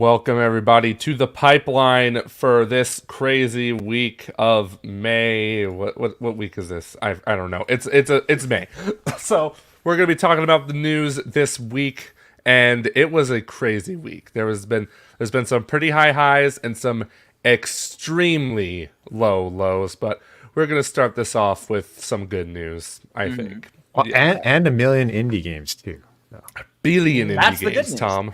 Welcome everybody to the pipeline for this crazy week of May. What week is this? I don't know. It's May. So we're gonna be talking about the news this week, and it was a crazy week. There's been some pretty high highs and some extremely low lows, but we're gonna start this off with some good news, I think. Well, and a million indie games too. So. Billion That's indie games, news. Tom.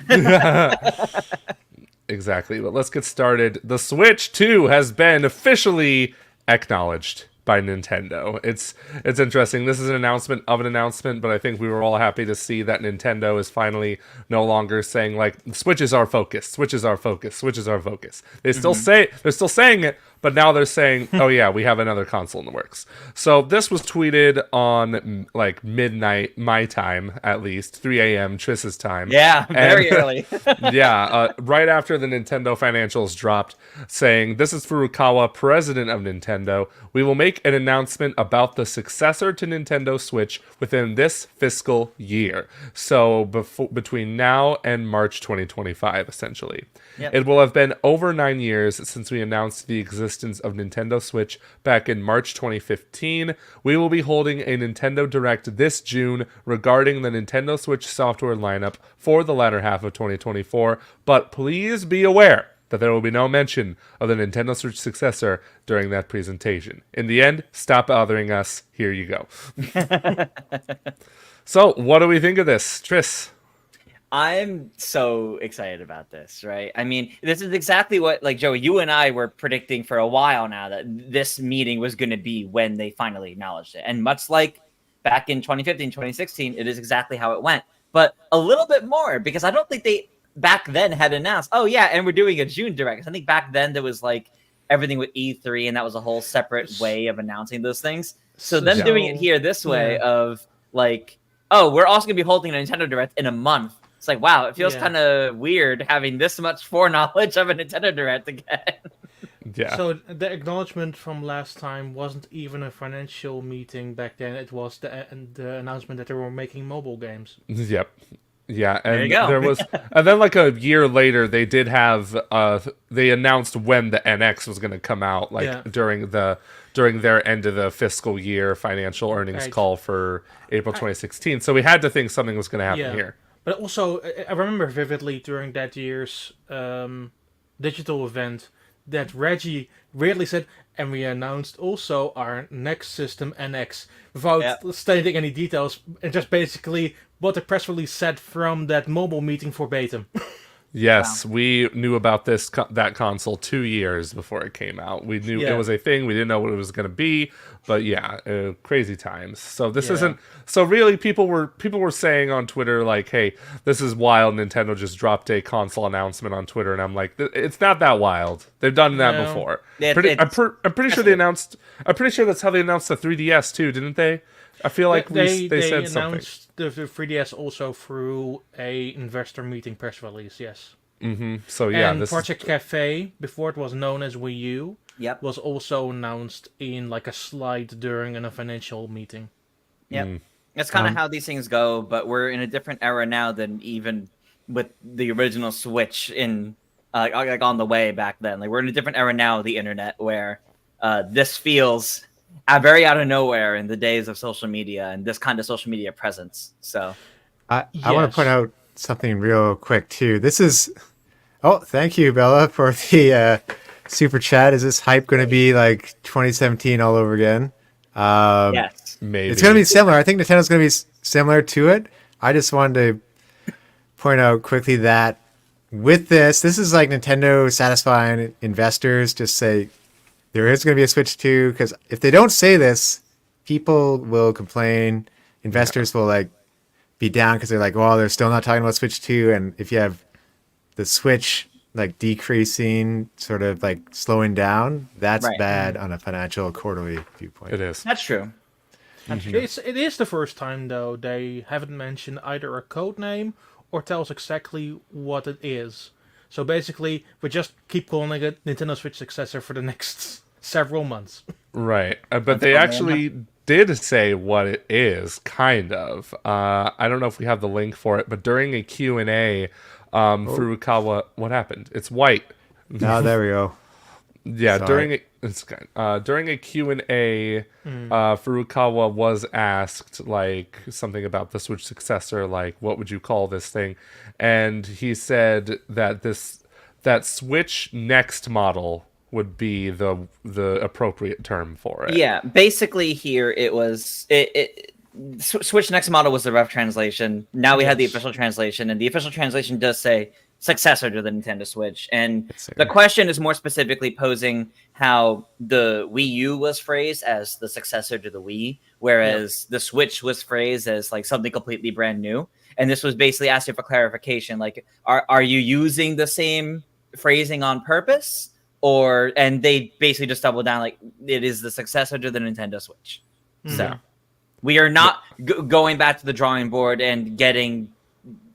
Exactly, but let's get started. The Switch 2 has been officially acknowledged by Nintendo. It's interesting. This is an announcement of an announcement, but I think we were all happy to see that Nintendo is finally no longer saying like Switch is our focus, Switch is our focus, Switch is our focus. They're still saying it, but now they're saying, oh yeah, we have another console in the works. So this was tweeted on like midnight, my time at least, 3 a.m. Triss's time. Yeah, very early. Right after the Nintendo financials dropped, saying, "This is Furukawa, president of Nintendo. We will make an announcement about the successor to Nintendo Switch within this fiscal year." So between now and March 2025, essentially. Yep. It will have been over 9 years since we announced the existence of Nintendo Switch back in March 2015. We will be holding a Nintendo Direct this June regarding the Nintendo Switch software lineup for the latter half of 2024, but please be aware that there will be no mention of the Nintendo Switch successor during that presentation. In the end, stop bothering us. Here you go. So, what do we think of this, Triss? I'm so excited about this, right? I mean, this is exactly what, like, Joey, you and I were predicting for a while now that this meeting was going to be when they finally acknowledged it. And much like back in 2015, 2016, it is exactly how it went. But a little bit more, because I don't think they back then had announced, oh, yeah, and we're doing a June Direct. I think back then there was, like, everything with E3, and that was a whole separate way of announcing those things. So them doing it here this way of, like, oh, we're also going to be holding a Nintendo Direct in a month. It's like, wow, it feels kind of weird having this much foreknowledge of a Nintendo Direct again. Yeah. So the acknowledgement from last time wasn't even a financial meeting back then. It was the announcement that they were making mobile games. Yep. Yeah, and there you go. There was, and then like a year later, they did have they announced when the NX was going to come out, like during their end of the fiscal year financial earnings call for April 2016. So we had to think something was going to happen here. But also, I remember vividly during that year's digital event that Reggie weirdly said, and we announced also our next system, NX, without stating any details, and just basically what the press release said from that mobile meeting verbatim. Yes, we knew about that console 2 years before it came out. We knew it was a thing. We didn't know what it was going to be, but crazy times. So this isn't. So really, people were saying on Twitter like, "Hey, this is wild." Nintendo just dropped a console announcement on Twitter, and I'm like, "It's not that wild. They've done that before." I'm pretty sure they announced. I'm pretty sure that's how they announced the 3DS too, didn't they? I feel like they said announced something. The 3DS also through a investor meeting press release, yes. Mm-hmm. So yeah, and Project Cafe, before it was known as Wii U, was also announced in like a slide during a financial meeting. Yep. That's kind of how these things go, but we're in a different era now than even with the original Switch in like on the way back then. Like we're in a different era now of the internet where this feels very out of nowhere in the days of social media and this kind of social media presence. So I want to point out something real quick too. This is thank you, Bella, for the super chat. Is this hype going to be like 2017 all over again? Yes, maybe it's going to be similar. I think Nintendo's going to be similar to it. I just wanted to point out quickly that with this is like Nintendo satisfying investors. Just say there is going to be a Switch 2, because if they don't say this, people will complain. Investors will like be down because they're like, well, they're still not talking about Switch 2. And if you have the Switch like decreasing, sort of like slowing down, that's bad on a financial quarterly viewpoint. It is. That's true. It is the first time though they haven't mentioned either a code name or tell us exactly what it is. So basically, we just keep calling it Nintendo Switch successor for the next several months. Right, but they actually did say what it is, kind of. I don't know if we have the link for it, but during a Q&A, Furukawa, what happened? It's white. Oh, there we go. Yeah, Sorry. during a Q&A, Furukawa was asked like something about the Switch successor, like what would you call this thing? And he said that that Switch Next model would be the appropriate term for it. Yeah, basically here it was Switch Next model was the rough translation. Now we have the official translation, and the official translation does say successor to the Nintendo Switch. And the question is more specifically posing how the Wii U was phrased as the successor to the Wii, whereas the Switch was phrased as like something completely brand new. And this was basically asking for clarification, like, are you using the same phrasing on purpose? And they basically just doubled down, like, it is the successor to the Nintendo Switch. So we are not going back to the drawing board and getting,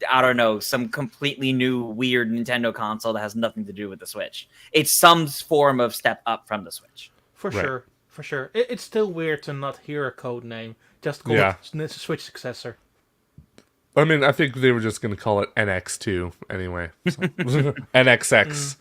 I don't know, some completely new weird Nintendo console that has nothing to do with the Switch. It's some form of step up from the Switch. For sure. It's still weird to not hear a code name. Just call it Switch successor. I mean, I think they were just going to call it NX2 anyway. So. NXX.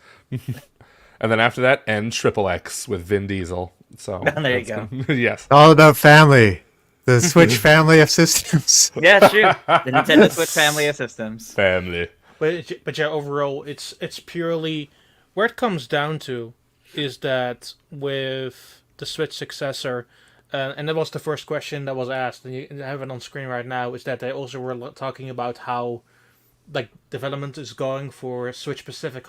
And then after that, N-XXX with Vin Diesel. So there you go. Yes. All about family. The Switch family of systems. Yeah, true. The Nintendo Switch family of systems. Family. But yeah, overall, it's purely where it comes down to is that with the Switch successor, and that was the first question that was asked, and you have it on screen right now, is that they also were talking about how like development is going for Switch specific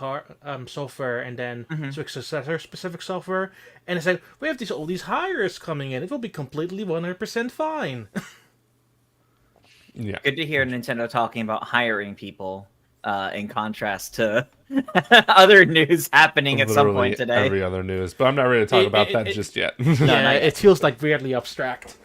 software and then Switch successor specific software, and it's like we have all these hires coming in. It will be completely 100% fine. Yeah. Good to hear Nintendo talking about hiring people, in contrast to other news happening at some point today. Every other news, but I'm not ready to talk about that just yet. Yeah, it feels like weirdly abstract.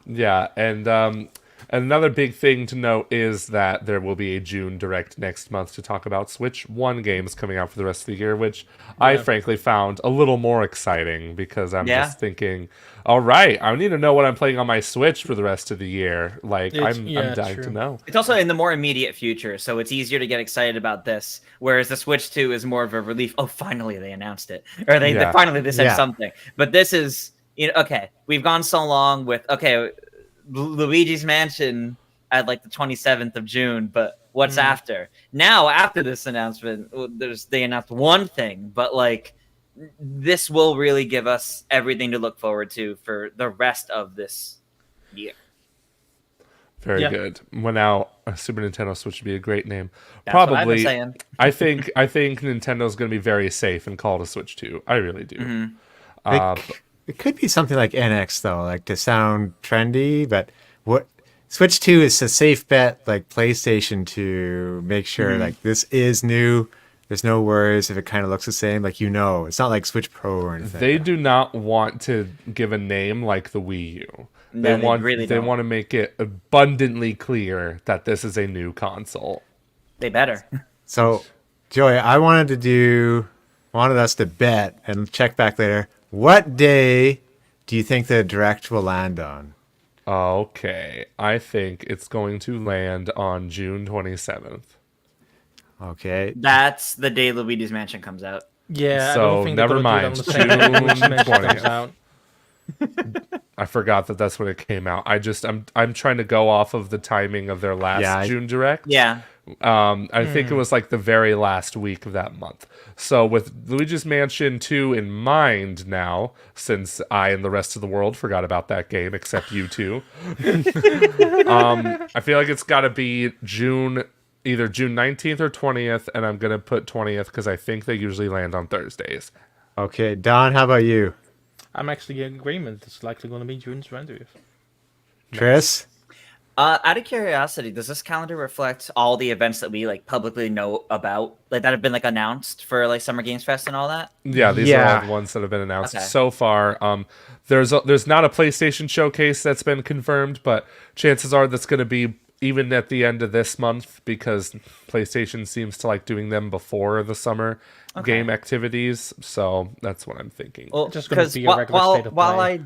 Yeah, and another big thing to note is that there will be a June Direct next month to talk about Switch 1 games coming out for the rest of the year, which I frankly found a little more exciting because I'm just thinking, all right, I need to know what I'm playing on my Switch for the rest of the year. Like, I'm dying to know. It's also in the more immediate future, so it's easier to get excited about this, whereas the Switch 2 is more of a relief. Oh, finally they announced it. Or they finally said something. But this is, okay, we've gone so long with, Luigi's Mansion at like the 27th of June, but what's after? Now, after this announcement, they announced one thing, but like this will really give us everything to look forward to for the rest of this year. Very good. Well, now a Super Nintendo Switch would be a great name. That's what I've been Probably. saying. I think Nintendo's going to be very safe and call it a Switch 2. I really do. It could be something like NX though, like to sound trendy, but what Switch 2 is a safe bet like PlayStation to make sure like this is new. There's no worries if it kind of looks the same, like it's not like Switch Pro or anything. They do not want to give a name like the Wii U. No, They want to make it abundantly clear that this is a new console. They better. So, Joey, I wanted us to bet and check back later. What day do you think the Direct will land on? Okay, I think it's going to land on June 27th. Okay. That's the day Luigi's Mansion comes out. Yeah, So, I don't think never they're gonna mind. do it on the same day Luigi's Mansion June comes out. I forgot that's when it came out. I'm trying to go off of the timing of their last June Direct. Yeah. I think it was like the very last week of that month. So with Luigi's Mansion 2 in mind now, since I and the rest of the world forgot about that game, except you two, I feel like it's got to be either June 19th or 20th, and I'm going to put 20th because I think they usually land on Thursdays. Okay, Don, how about you? I'm actually in agreement. It's likely going to be June 20th. Chris? Out of curiosity, does this calendar reflect all the events that we like publicly know about, like that have been like announced for like Summer Games Fest and all that? Yeah, these are all the ones that have been announced so far. There's not a PlayStation showcase that's been confirmed, but chances are that's going to be even at the end of this month because PlayStation seems to like doing them before the summer game activities. So that's what I'm thinking. Well, Just going to be a regular state of play.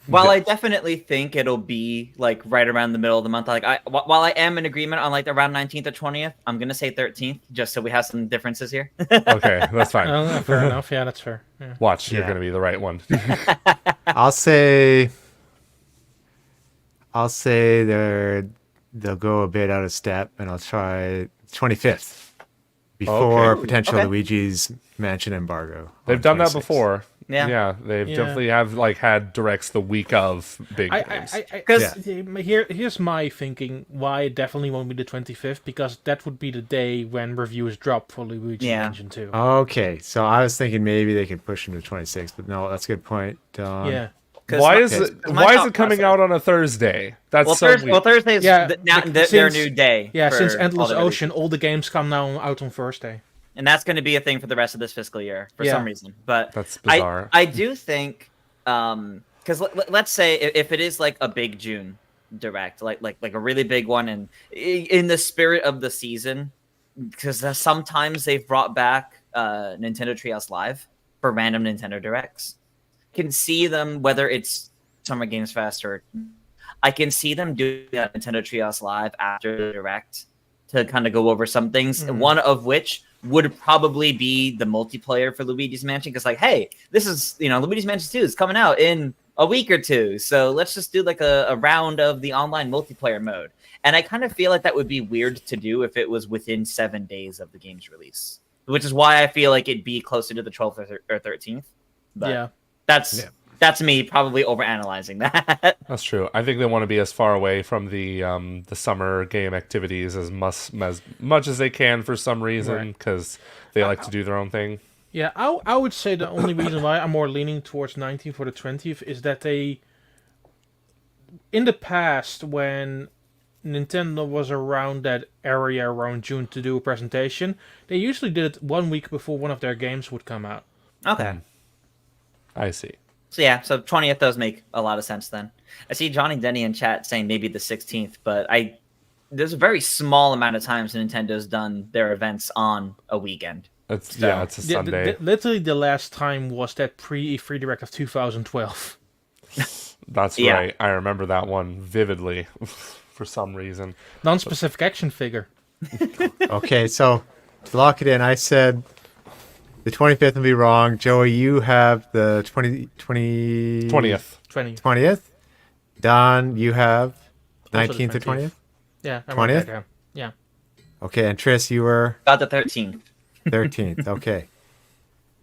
While I Yes. definitely think it'll be like right around the middle of the month, like while I am in agreement on like around 19th or 20th, I'm gonna say 13th just so we have some differences here. Okay, that's fine. Fair enough. Yeah, that's fair. Yeah. Watch, you're Yeah. gonna be the right one. I'll say they'll go a bit out of step, and I'll try 25th before Okay. potential Okay. Luigi's Mansion embargo. They've on done that 26th. before. Yeah. They've Yeah. definitely have like had directs the week of big games. Here's my thinking why it definitely won't be the 25th, because that would be the day when reviews drop for Luigi's Yeah. Mansion 2. Okay, so I was thinking maybe they could push him to 26th, but no, that's a good point. Yeah. Why is okay. it? Why is it coming out on a Thursday? That's Well, so weird. Thursday's Yeah, now their since- new day. Yeah, for since all Endless the Ocean, releases. all the games come now out on Thursday. And that's going to be a thing for the rest of this fiscal year for Yeah. some reason. But That's bizarre. I do think because let's say if it is like a big June direct, like a really big one, and in the spirit of the season, because sometimes they've brought back Nintendo Treehouse Live for random Nintendo directs. Can see them whether it's Summer Games Fest or I can see them doing that Nintendo Treehouse Live after the direct to kind of go over some things. Mhm. One of which would probably be the multiplayer for Luigi's Mansion, because like, hey, this is Luigi's Mansion 2 is coming out in a week or two, so let's just do like a round of the online multiplayer mode. And I kind of feel like that would be weird to do if it was within 7 days of the game's release, which is why I feel like it'd be closer to the 12th or 13th. But Yeah. that's me probably overanalyzing that. That's true. I think they want to be as far away from the summer game activities as much as they can for some reason, Right. because they like to do their own thing. Yeah, I would say the only reason why I'm more leaning towards 19th for the 20th is that they, in the past, when Nintendo was around that area around June to do a presentation, they usually did it 1 week before one of their games would come out. Okay. I see. So yeah, so 20th does make a lot of sense then. I see Johnny Denny in chat saying maybe the 16th, but there's a very small amount of times Nintendo's done their events on a weekend. It's So- it's a Sunday. Literally the last time was that pre-E3 Direct of 2012. That's Yeah. right. I remember that one vividly for some reason. Non-specific action figure. Okay, so to lock it in, I said the 25th would be wrong. Joey, you have the 20th. 20. 20th. Don, you have Also the 19th or 20th? Yeah. I 20th? wrote that down. Yeah. Okay, and Tris, you were Got the 13th. 13th. Okay.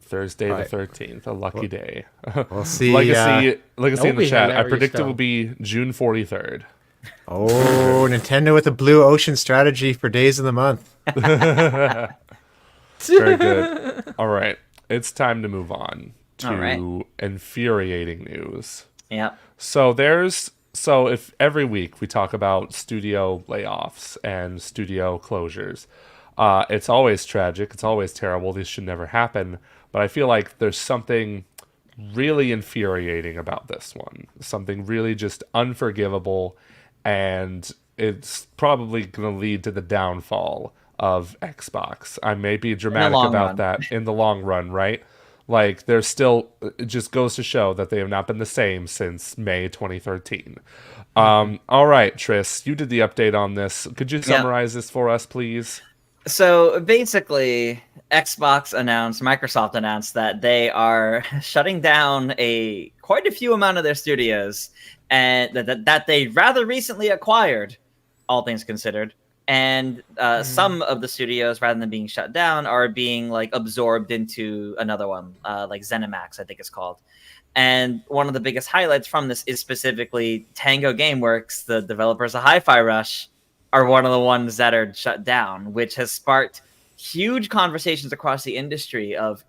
Thursday Right. the 13th, a lucky day. We'll see. Legacy That in would the be chat. I hilarious, predict it though. will be June 43rd. Oh, Nintendo with a blue ocean strategy for days of the month. Very good. All right. It's time to move on to All right. infuriating news. Yeah. So if every week we talk about studio layoffs and studio closures, it's always tragic. It's always terrible. These should never happen. But I feel like there's something really infuriating about this one. Something really just unforgivable, and it's probably going to lead to the downfall of Xbox. I may be dramatic long about run. that in the long run, right? Like, there's still, it just goes to show that they have not been the same since May 2013. All right, Tris, you did the update on this. Could you summarize this for us, please? So basically, Microsoft announced that they are shutting down quite a few amount of their studios, and that they rather recently acquired, all things considered. And some of the studios, rather than being shut down, are being like absorbed into another one, like ZeniMax, I think it's called. And one of the biggest highlights from this is specifically Tango Gameworks, the developers of Hi-Fi Rush, are one of the ones that are shut down, which has sparked huge conversations across the industry of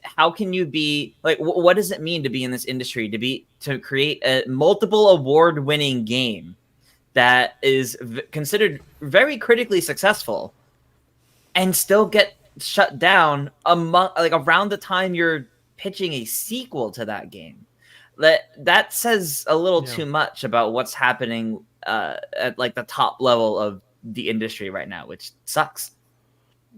how can you be like, what does it mean to be in this industry, to create a multiple award-winning game that is considered very critically successful and still get shut down around the time you're pitching a sequel to that game. That says a little too much about what's happening at like the top level of the industry right now, which sucks.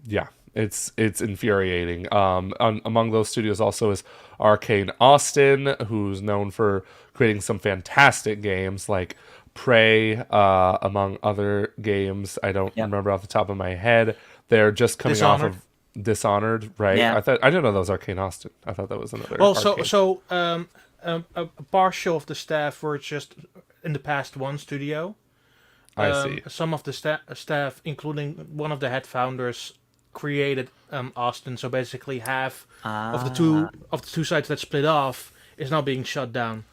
Yeah, It's infuriating. Among those studios also is Arcane Austin, who's known for creating some fantastic games like Prey, among other games. I don't Yep. remember off the top of my head. They're just coming off Dishonored. of Dishonored, right? Yeah. I didn't know that was Arcane Austin. I thought that was another. Well, Arcane. a partial of the staff were just in the past one studio. I see. Some of the staff, including one of the head founders, created Austin. So basically, half of the two sites that split off is now being shut down.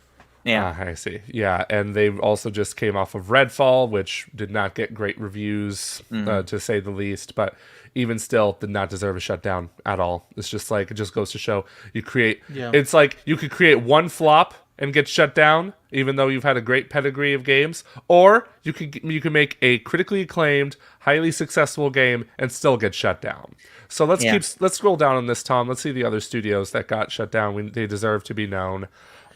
Yeah. I see. Yeah, and they also just came off of Redfall, which did not get great reviews, to say the least. But even still, did not deserve a shutdown at all. It's just like it just goes to show you create. Yeah. It's like you could create one flop and get shut down, even though you've had a great pedigree of games, or you can make a critically acclaimed, highly successful game and still get shut down. So let's scroll down on this, Tom. Let's see the other studios that got shut down. They deserve to be known.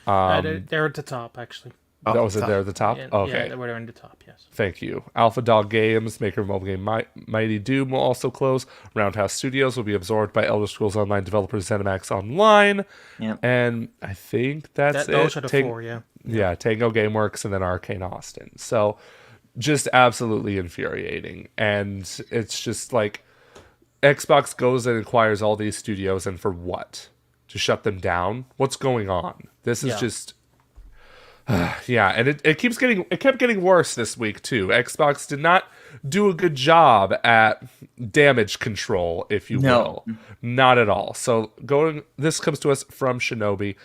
They're at the top, actually. That was it there at the top? Yeah, Okay. yeah, they were in the top, yes. Thank you. Alpha Dog Games, maker of mobile game Mighty Doom, will also close. Roundhouse Studios will be absorbed by Elder Scrolls Online developers ZeniMax Online. Yep. And I think that's it. Those are the four, yeah. Yeah, Tango Gameworks and then Arcane Austin. So just absolutely infuriating. And it's just like Xbox goes and acquires all these studios, and for what? To shut them down? What's going on? This is Yeah. just... yeah, and it kept getting worse this week too. Xbox did not do a good job at damage control, if you will. Not at all. So this comes to us from Shinobi.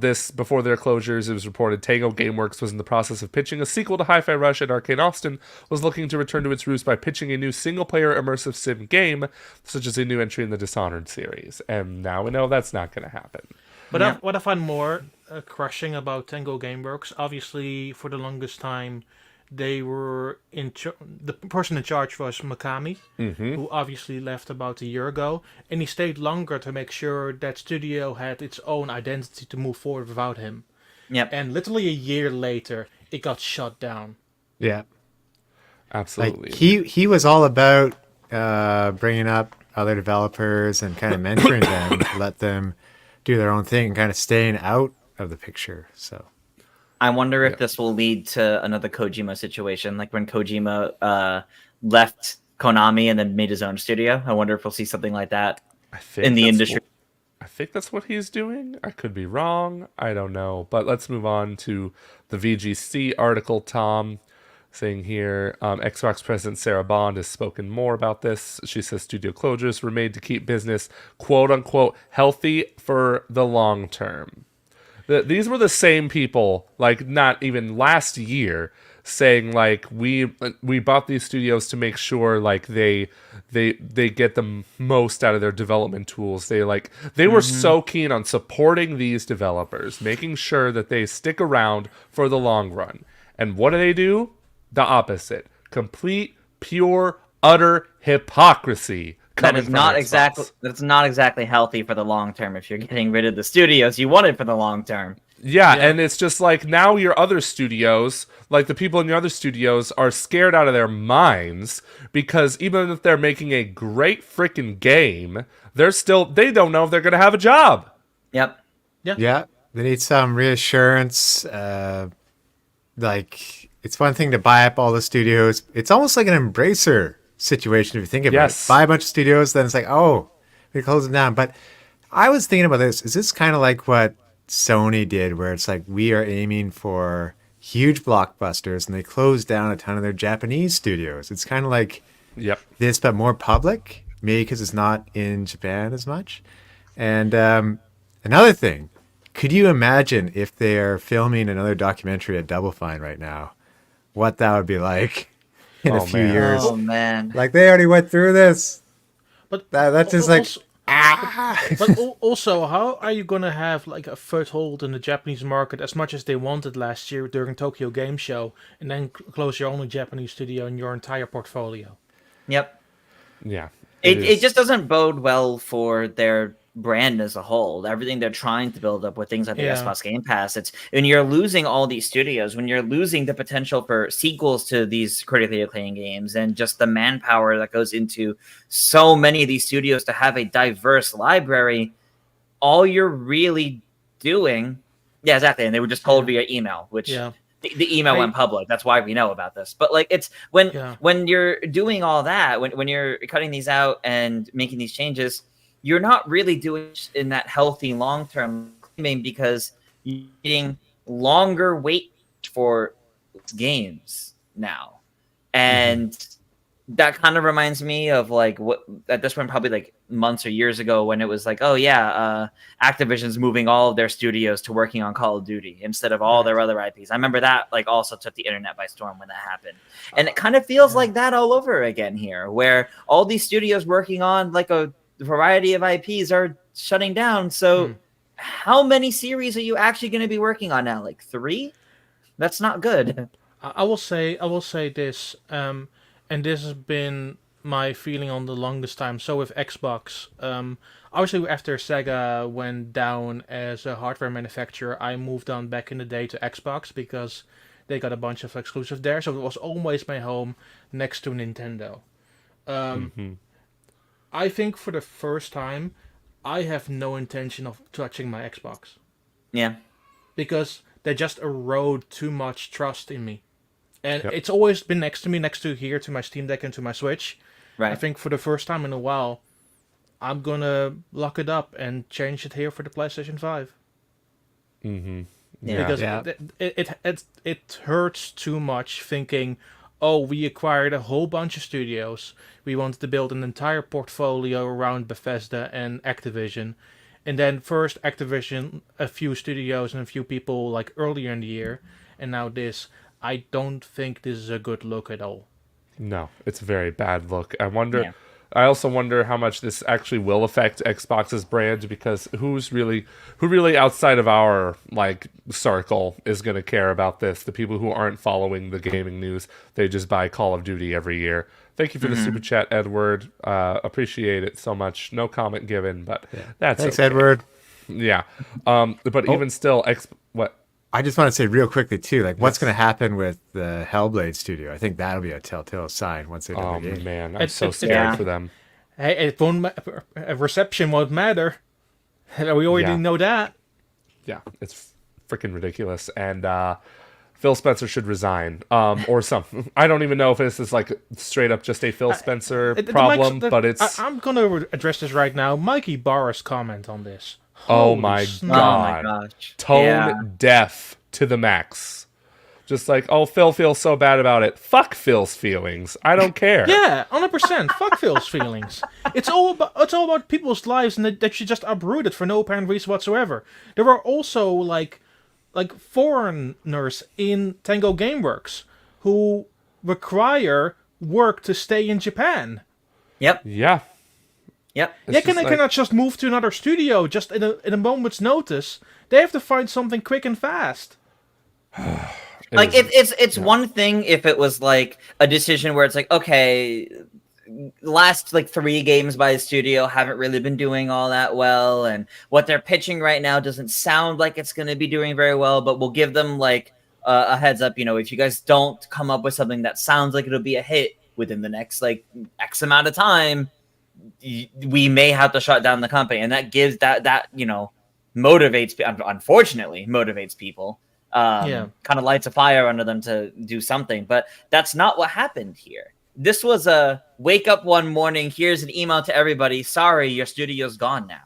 This before their closures, it was reported Tango Gameworks was in the process of pitching a sequel to Hi-Fi Rush, and Arcane Austin was looking to return to its roots by pitching a new single-player immersive sim game, such as a new entry in the Dishonored series. And now we know that's not going to happen. But what I find more crushing about Tango Gameworks, obviously, for the longest time, they were the person in charge was Mikami, who obviously left about a year ago, and he stayed longer to make sure that studio had its own identity to move forward without him. Yep. And literally a year later, it got shut down. Yeah. Absolutely. Like he was all about bringing up other developers and kind of mentoring them to let them do their own thing and kind of staying out of the picture. So I wonder if this will lead to another Kojima situation, like when Kojima left Konami and then made his own studio. I wonder if we'll see something like that I think in the that's industry. I think that's what he's doing. I could be wrong. I don't know. But let's move on to the VGC article, Tom. Saying here, Xbox President Sarah Bond has spoken more about this. She says studio closures were made to keep business, quote unquote, healthy for the long term. These were the same people, like not even last year, saying like we bought these studios to make sure like they get the most out of their development tools. They were so keen on supporting these developers, making sure that they stick around for the long run. And what do? The opposite. Complete, pure, utter hypocrisy. That's not exactly healthy for the long term if you're getting rid of the studios you wanted for the long term. Yeah, and it's just like now your other studios, like the people in your other studios are scared out of their minds because even if they're making a great freaking game, they don't know if they're going to have a job. Yep. yeah, they need some reassurance. Like it's one thing to buy up all the studios. It's almost like an Embracer situation if you think about it. Buy a bunch of studios, then it's like, oh, we close them down. But I was thinking about this. Is this kind of like what Sony did, where it's like we are aiming for huge blockbusters and they closed down a ton of their Japanese studios? It's kind of like this, but more public, maybe because it's not in Japan as much. And another thing, could you imagine if they are filming another documentary at Double Fine right now? What that would be like in a few years. Oh man! Like they already went through this. But That's just also, like But also, how are you gonna have like a foothold in the Japanese market as much as they wanted last year during Tokyo Game Show, and then close your only Japanese studio in your entire portfolio? Yep. Yeah. It just doesn't bode well for their brand as a whole, everything they're trying to build up with things like the Yeah. Xbox Game Pass. It's when you're losing all these studios, when you're losing the potential for sequels to these critically acclaimed games, and just the manpower that goes into so many of these studios to have a diverse library, all you're really doing, yeah, exactly. And they were just told via email, which Yeah. the email went public. That's why we know about this. But like, it's when you're doing all that, when you're cutting these out and making these changes, you're not really doing it in that healthy long-term claiming, because you're getting longer wait for games now. And that kind of reminds me of like what at this point, probably like months or years ago, when it was like, oh yeah, Activision's moving all of their studios to working on Call of Duty instead of all their other IPs. I remember that like also took the internet by storm when that happened. And it kind of feels like that all over again here, where all these studios working on like a variety of IPs are shutting down. So how many series are you actually going to be working on now? Like 3? That's not good. I will say this, and this has been my feeling on the longest time. So with Xbox, obviously after Sega went down as a hardware manufacturer, I moved on back in the day to Xbox because they got a bunch of exclusive there. So it was always my home next to Nintendo. I think for the first time, I have no intention of touching my Xbox. Yeah. Because they just erode too much trust in me. And it's always been next to me, next to here, to my Steam Deck and to my Switch. Right. I think for the first time in a while, I'm going to lock it up and change it here for the PlayStation 5. Yeah. Because it hurts too much thinking, oh, we acquired a whole bunch of studios. We wanted to build an entire portfolio around Bethesda and Activision. And then first Activision, a few studios and a few people like earlier in the year. And now this. I don't think this is a good look at all. No, it's a very bad look. I also wonder how much this actually will affect Xbox's brand, because who really outside of our like circle is going to care about this? The people who aren't following the gaming news, they just buy Call of Duty every year. Thank you for the super chat, Edward. Appreciate it so much. No comment given, but that's Thanks, okay. Edward. Yeah. But even still, what? I just want to say real quickly too, like what's going to happen with the Hellblade studio? I think that'll be a telltale sign once they do the game. Man, I'm so scared for them. Hey, it won't reception won't matter. We already know that. Yeah, it's freaking ridiculous. And Phil Spencer should resign, or something. I don't even know if this is like straight up just a Phil Spencer problem, but it's. I'm gonna address this right now. Mikey Barra's comment on this. Oh my god! Oh my gosh. Tone deaf to the max. Just like, oh, Phil feels so bad about it. Fuck Phil's feelings. I don't care. Yeah, 100%. Fuck Phil's feelings. It's all about people's lives, and that should just uprooted for no apparent reason whatsoever. There are also like foreigners in Tango Gameworks who require work to stay in Japan. Yep. Yeah. Yep. They cannot just move to another studio just in a moment's notice. They have to find something quick and fast. Like it's one thing if it was like a decision where it's like, okay, last like 3 games by the studio haven't really been doing all that well, and what they're pitching right now doesn't sound like it's going to be doing very well, but we'll give them like a heads up, if you guys don't come up with something that sounds like it'll be a hit within the next like X amount of time, we may have to shut down the company. And that gives that unfortunately motivates people, kind of lights a fire under them to do something. But that's not what happened here. This was a wake up one morning, here's an email to everybody, sorry, your studio's gone now.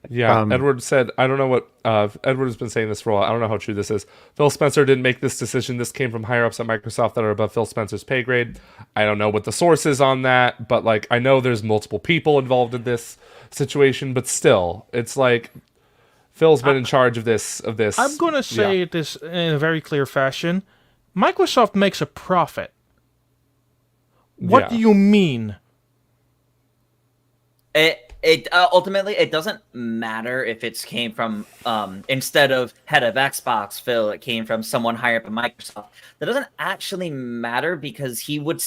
Yeah, Edward said, I don't know what, Edward has been saying this for a while, I don't know how true this is. Phil Spencer didn't make this decision, this came from higher-ups at Microsoft that are above Phil Spencer's pay grade. I don't know what the source is on that, but like, I know there's multiple people involved in this situation, but still, it's like, Phil's been in charge of this. I'm going to say this in a very clear fashion. Microsoft makes a profit. What do you mean? It ultimately, it doesn't matter if it came from instead of head of Xbox Phil, it came from someone higher up at Microsoft. That doesn't actually matter because he would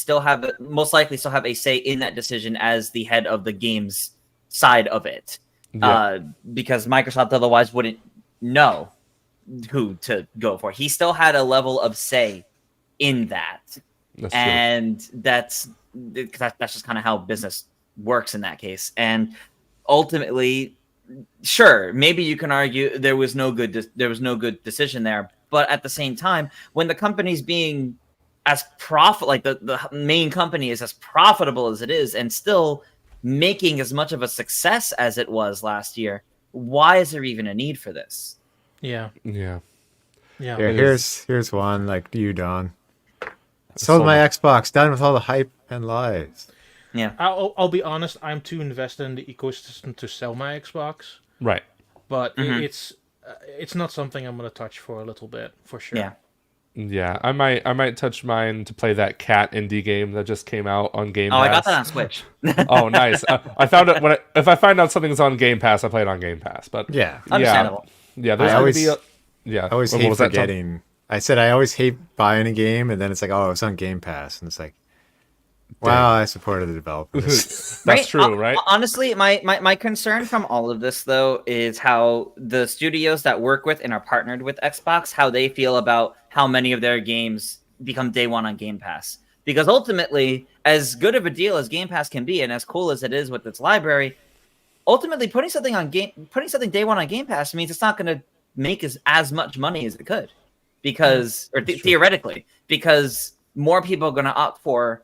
most likely still have a say in that decision as the head of the games side of it. because Microsoft otherwise wouldn't know who to go for. He still had a level of say in that. That's And that's just kind of how business works in that case. And ultimately, sure, maybe you can argue there was no good decision there, but at the same time, when the company's being as like the main company is as profitable as it is and still making as much of a success as it was last year, why is there even a need for this? Yeah. Yeah. Yeah. Here's one like you, Don. Sold my Xbox, done with all the hype and lies. Yeah. I'll be honest, I'm too invested in the ecosystem to sell my Xbox, Right. but it's not something I'm gonna touch for a little bit, for sure. Yeah. Yeah, I might touch mine to play that cat indie game that just came out on Game Pass. Oh, I got that on Switch. Oh, nice. I found it if I find out something's on Game Pass, I play it on Game Pass. But Yeah. Understandable. yeah, there's I gonna always- be yeah. I always What hate was that, Tom? forgetting. I said I always hate buying a game, and then it's like, oh, it's on Game Pass, and it's like, wow, I supported the developers. That's true, right? Honestly, my concern from all of this, though, is how the studios that work with and are partnered with Xbox, how they feel about how many of their games become day one on Game Pass. Because ultimately, as good of a deal as Game Pass can be, and as cool as it is with its library, ultimately putting something day one on Game Pass means it's not going to make as much money as it could, because theoretically, because more people are going to opt for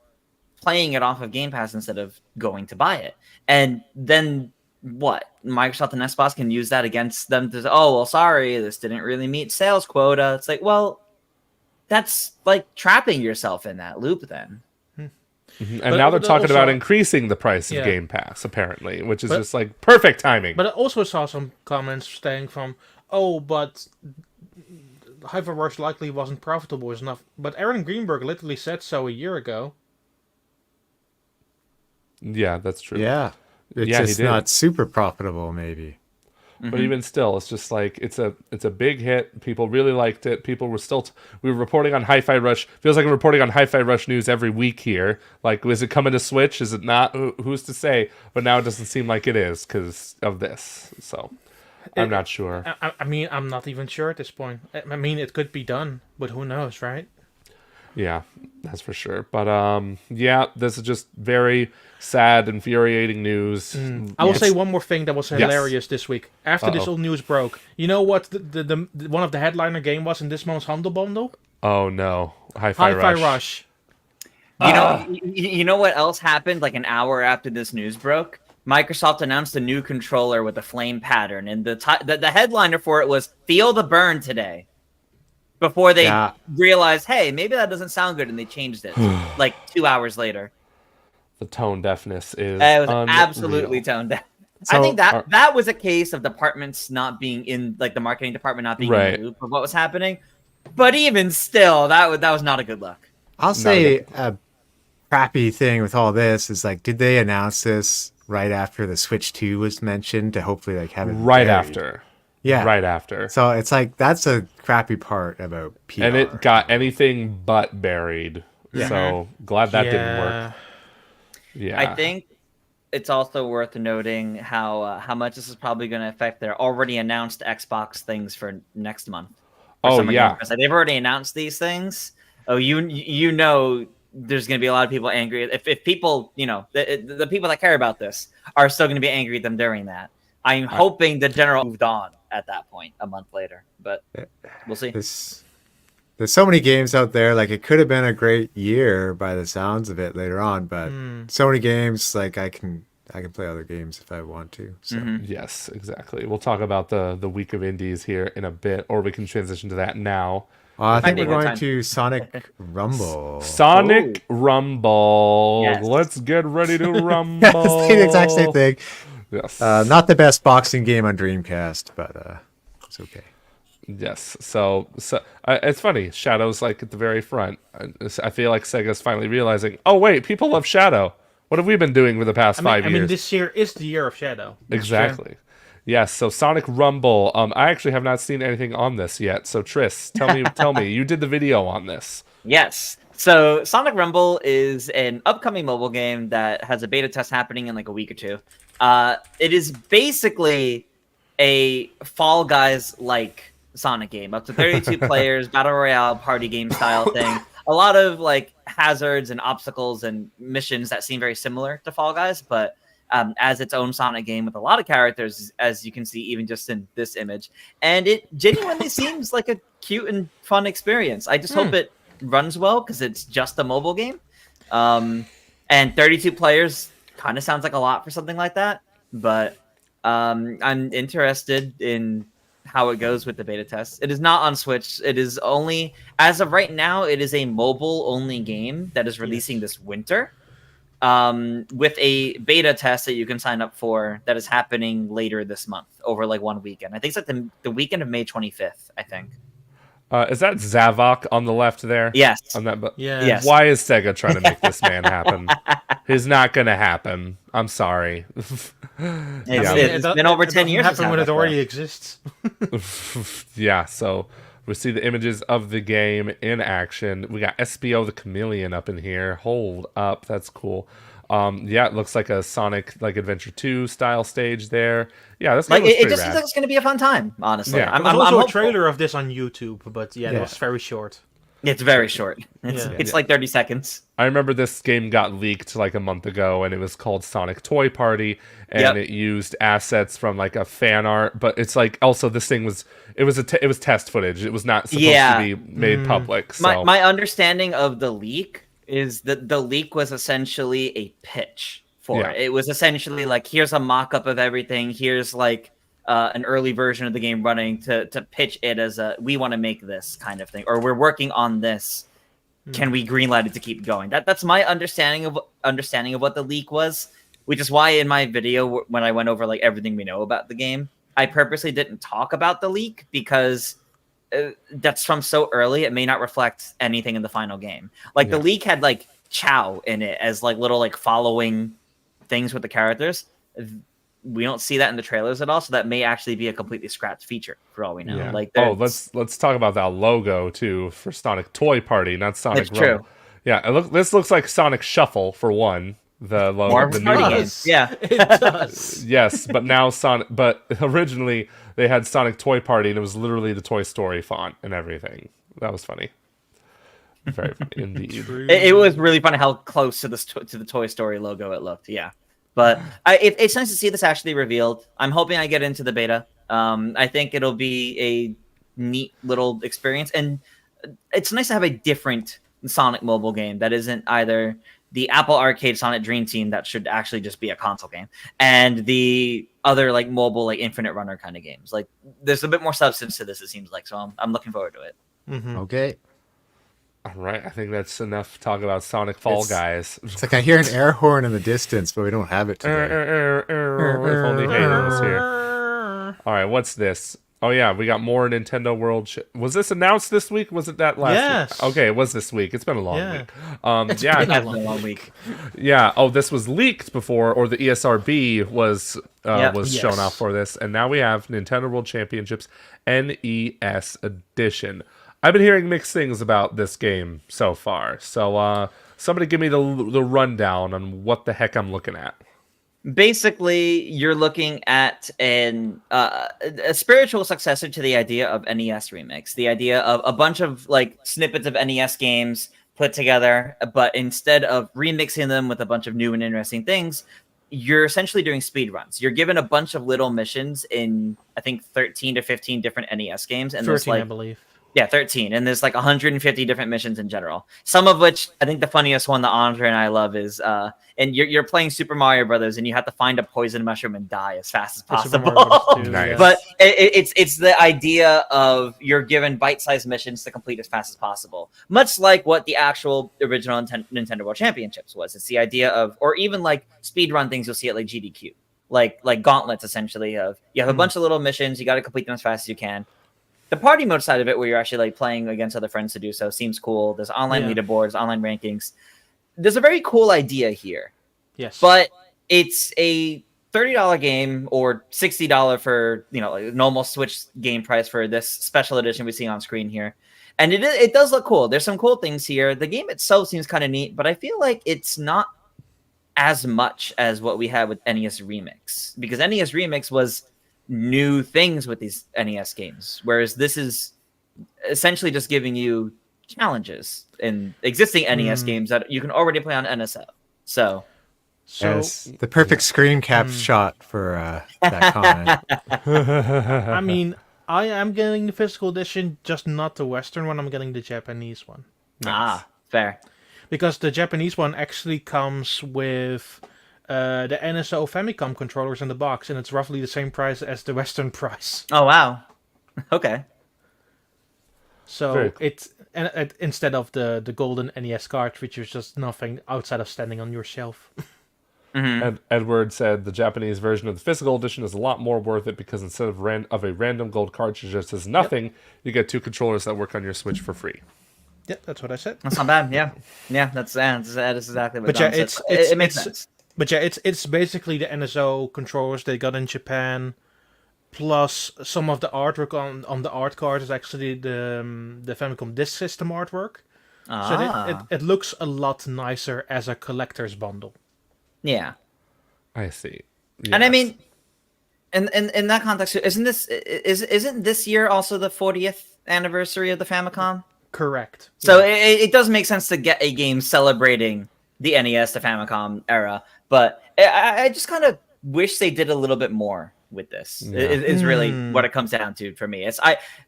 playing it off of Game Pass instead of going to buy it. And then what? Microsoft and Xbox can use that against them to say, oh, well, sorry, this didn't really meet sales quota. It's like, well, that's like trapping yourself in that loop then. And But now they're talking about also- increasing the price of Yeah. Game Pass, apparently, which is But- just like perfect timing. But I also saw some comments saying from, oh, but Hyper Rush likely wasn't profitable enough. But Aaron Greenberg literally said so a year ago. Yeah, that's true. Yeah. It's Yeah, he just did. not super profitable, maybe. But even still, it's just like it's a big hit. People really liked it. People were we were reporting on Hi-Fi Rush. Feels like we're reporting on Hi-Fi Rush news every week here. Like, is it coming to Switch? Is it not? Who's to say? But now it doesn't seem like it is because of this. So I'm not sure. I mean, I'm not even sure at this point. I mean, it could be done, but who knows, right? Yeah, that's for sure. But yeah, this is just very sad, infuriating news. I will say one more thing that was Yes. hilarious this week. After this Uh-oh. old news broke, you know what the one of the headliner game was in this month's Humble Bundle? Oh no, Hi-Fi Hi-Fi Rush. Rush. You know what else happened like an hour after this news broke? Microsoft announced a new controller with a flame pattern, and the headliner for it was "Feel the burn today." Before they Yeah. realized, hey, maybe that doesn't sound good, and they changed it like 2 hours later. The tone deafness is It was unreal. absolutely toned down. I So- think that was a case of departments not being in, like the marketing department not being in Right. the loop of what was happening. But even still, that was not a good look. I'll say a crappy thing with all this is like, did they announce this right after the Switch 2 was mentioned to hopefully like have it Right buried? after. Yeah. Right after. So it's like, that's a crappy part about PR. And it got anything but buried. So glad that didn't work. Yeah. I think it's also worth noting how much this is probably going to affect their already announced Xbox things for next month. for Oh, Summer yeah. Game Fest. Like, they've already announced these things. Oh, you know, there's going to be a lot of people angry if people, you know, the people that care about this are still going to be angry at them during that. I'm hoping the general moved on at that point a month later, but we'll see. There's so many games out there. Like, it could have been a great year by the sounds of it later on, but so many games. Like, I can play other games if I want to. So Yes, exactly. We'll talk about the week of indies here in a bit, or we can transition to that now. I think be we're a good going time. to Sonic Rumble. Sonic Rumble. Yes. Let's get ready to rumble. It's the exact same thing. Yes. Not the best boxing game on Dreamcast, but it's okay. Yes. So it's funny. Shadow's like at the very front. I feel like Sega's finally realizing, oh, wait, people love Shadow. What have we been doing for the past 5 years? I mean, this year is the year of Shadow. Exactly. Yes, so Sonic Rumble. I actually have not seen anything on this yet. So Tris, tell me, you did the video on this. Yes. So Sonic Rumble is an upcoming mobile game that has a beta test happening in like a week or two. It is basically a Fall Guys like Sonic game, up to 32 players, battle royale, party game style thing. A lot of like hazards and obstacles and missions that seem very similar to Fall Guys, but as its own Sonic game with a lot of characters, as you can see even just in this image. And it genuinely seems like a cute and fun experience. I just hope it runs well because it's just a mobile game. And 32 players kind of sounds like a lot for something like that. But I'm interested in how it goes with the beta test. It is not on Switch. It is only, as of right now, it is a mobile-only game that is releasing this winter. With a beta test that you can sign up for that is happening later this month over like one weekend. I think it's like the weekend of May 25th, I think. Is that Zavok on the left there? Yes. On that, Yes. Why is Sega trying to make this man happen? It's not going to happen. I'm sorry. It's been over 10 years. Happen when it already exists. Yeah, so we see the images of the game in action. We got SBO the Chameleon up in here. Hold up, that's cool. Yeah, it looks like a Sonic like Adventure 2 style stage there. Yeah, this game looks it pretty just rad. seems like it's going to be a fun time, honestly. Yeah. There's also a trailer of this on YouTube, but it was very short. It's very short. It's like 30 seconds. I remember this game got leaked like a month ago, and it was called Sonic Toy Party, and it used assets from like a fan art. But it's like also this thing was test footage. It was not supposed to be made public. So My understanding of the leak is that the leak was essentially a pitch for it. It was essentially like, here's a mock-up of everything. Here's like an early version of the game running to pitch it as a, we want to make this kind of thing, or we're working on this. Can we greenlight it to keep going? That's my understanding of what the leak was, which is why in my video when I went over like everything we know about the game, I purposely didn't talk about the leak because that's from so early. It may not reflect anything in the final game. Like the leak had like Chow in it as like little like following things with the characters. We don't see that in the trailers at all, so that may actually be a completely scrapped feature for all we know. Yeah. Like, let's talk about that logo too for Sonic Toy Party, not Sonic It's true. Rumble. Yeah, this looks like Sonic Shuffle for one. The logo, More the new party one. games. Yeah, It does. Yes, but now but originally they had Sonic Toy Party, and it was literally the Toy Story font and everything. That was funny. Very funny indeed. it was really funny how close to the Toy Story logo it looked. Yeah, but it's nice to see this actually revealed. I'm hoping I get into the beta. I think it'll be a neat little experience, and it's nice to have a different Sonic mobile game that isn't either the Apple Arcade Sonic Dream Team that should actually just be a console game, and the other like mobile like Infinite Runner kind of games. Like there's a bit more substance to this, it seems like. So I'm looking forward to it. Okay. All right, I think that's enough talk about Sonic Fall Guys. It's like I hear an air horn in the distance, but we don't have it today. If only Hayden was here. All right, what's this? Oh yeah, we got more Nintendo World. Was this announced this week? Was it that last week? Okay, it was this week. It's been a long week. It has been a long week. Yeah. Oh, this was leaked before, or the ESRB was shown off for this, and now we have Nintendo World Championships NES Edition. I've been hearing mixed things about this game so far. So somebody give me the rundown on what the heck I'm looking at. Basically, you're looking at a spiritual successor to the idea of NES Remix, the idea of a bunch of like snippets of NES games put together, but instead of remixing them with a bunch of new and interesting things, you're essentially doing speed runs. You're given a bunch of little missions in, I think, 13 to 15 different NES games. And 13, there's like, I believe. Yeah, 13. And there's like 150 different missions in general. Some of which, I think the funniest one that Andre and I love is, and you're playing Super Mario Brothers, and you have to find a poison mushroom and die as fast as possible. Nice. But it's the idea of you're given bite-sized missions to complete as fast as possible. Much like what the actual original Nintendo World Championships was. It's the idea of, or even like speedrun things you'll see at like GDQ. Like gauntlets, essentially, of you have a bunch of little missions, you got to complete them as fast as you can. The party mode side of it, where you're actually like playing against other friends to do so, seems cool. There's online leaderboards, online rankings. There's a very cool idea here. Yes. But it's a $30 game or $60 for like normal Switch game price for this special edition we see on screen here. And it does look cool. There's some cool things here. The game itself seems kind of neat, but I feel like it's not as much as what we had with NES Remix, because NES Remix was new things with these NES games, whereas this is essentially just giving you challenges in existing NES games that you can already play on NSO. So Yes, the perfect screen cap shot for that comment. I mean, I am getting the physical edition, just not the Western one. I'm getting the Japanese one. Fair. Because the Japanese one actually comes with the NSO Famicom controllers in the box, and it's roughly the same price as the Western price. Oh, wow. Okay. So it's instead of the golden NES cartridge, which is just nothing outside of standing on your shelf. And Edward said the Japanese version of the physical edition is a lot more worth it because instead of a random gold cartridge that says nothing, you get 2 controllers that work on your Switch for free. Yeah, that's what I said. That's not bad. Yeah, that's exactly what. But Don yeah, said. It makes sense. But yeah, it's basically the NSO controllers they got in Japan, plus some of the artwork on the art card is actually the Famicom Disk System artwork. So it looks a lot nicer as a collector's bundle. Yeah, I see. Yes. and I mean, in that context, isn't this year also the 40th anniversary of the Famicom? Correct. So it does make sense to get a game celebrating the NES to Famicom era, but I just kind of wish they did a little bit more with this. Yeah. Is really what it comes down to for me. It's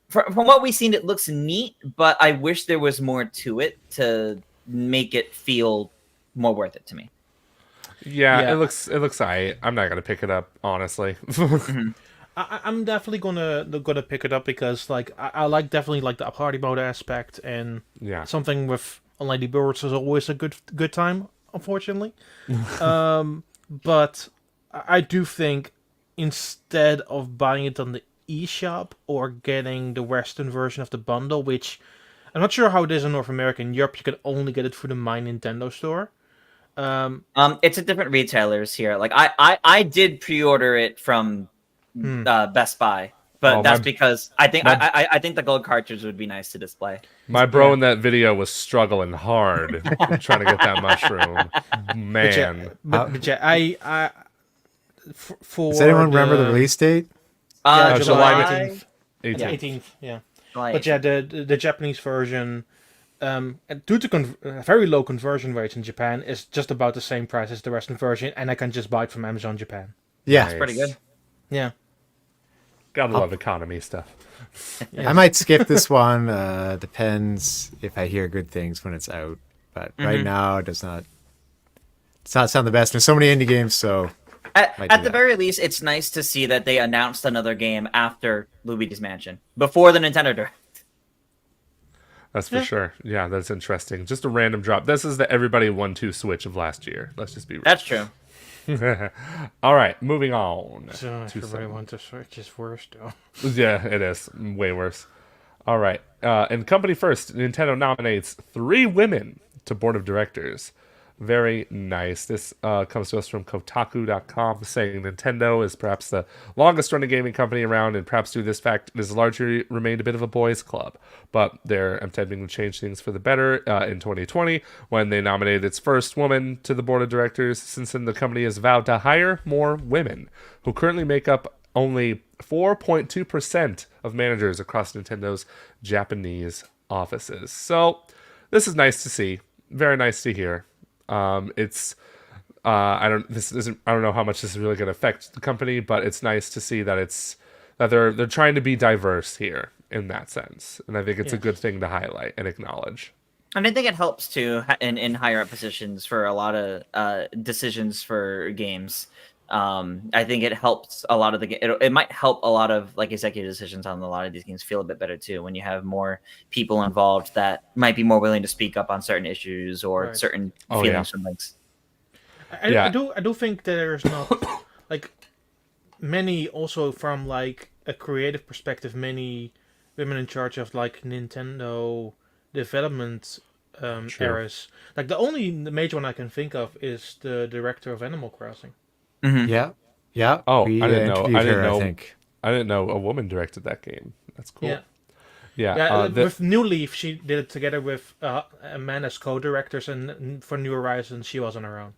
from what we've seen, it looks neat, but I wish there was more to it to make it feel more worth it to me. Yeah. It looks alright. I'm not gonna pick it up, honestly. I'm definitely gonna pick it up because like I like definitely like the party mode aspect, and something with Lady Birds is always a good time, unfortunately. But I do think instead of buying it on the eShop or getting the Western version of the bundle, which I'm not sure how it is in North America. In Europe, you can only get it through the My Nintendo store. It's at different retailers here. Like I did pre-order it from Best Buy, but that's because I think I think the gold cartridge would be nice to display. My bro in that video was struggling hard trying to get that mushroom. Man. But yeah, Does anyone remember the release date? July 18th. 18th. Yeah. July But yeah, the Japanese version, due to very low conversion rates in Japan, is just about the same price as the Western version, and I can just buy it from Amazon Japan. Yeah, That's pretty good. Yeah. Gotta love economy stuff. I might skip this one. Depends if I hear good things when it's out. But right now, it does not sound the best. There's so many indie games, so at the very least, it's nice to see that they announced another game after Luigi's Mansion before the Nintendo Direct. That's for sure. Yeah, that's interesting. Just a random drop. This is the everybody 1-2 switch of last year. Let's just be real. That's true. All right, moving on. So everybody wants to Switch is worse, though. Yeah, it is. Way worse. All right. And company first, Nintendo nominates 3 women to board of directors. Very nice. This comes to us from Kotaku.com, saying Nintendo is perhaps the longest running gaming company around, and perhaps due to this fact, it has largely remained a bit of a boys' club. But they're attempting to change things for the better in 2020 when they nominated its first woman to the board of directors. Since then, the company has vowed to hire more women, who currently make up only 4.2% of managers across Nintendo's Japanese offices. So this is nice to see. Very nice to hear. I don't know how much this is really going to affect the company, but it's nice to see that they're trying to be diverse here in that sense, and I think it's a good thing to highlight and acknowledge. And I think it helps too in higher up positions for a lot of decisions for games. I think it helps a lot of it might help a lot of like executive decisions on a lot of these games feel a bit better too when you have more people involved that might be more willing to speak up on certain issues or certain feelings from things. I do think there's not like many also from like a creative perspective, many women in charge of like Nintendo development eras. Like the major one I can think of is the director of Animal Crossing. Mm-hmm. yeah. Yeah. Oh, we I didn't know. interviewed I didn't her, know. I think. I didn't know a woman directed that game. That's cool. Yeah. Yeah. Yeah, with New Leaf, she did it together with a man as co-directors, and for New Horizons, she was on her own.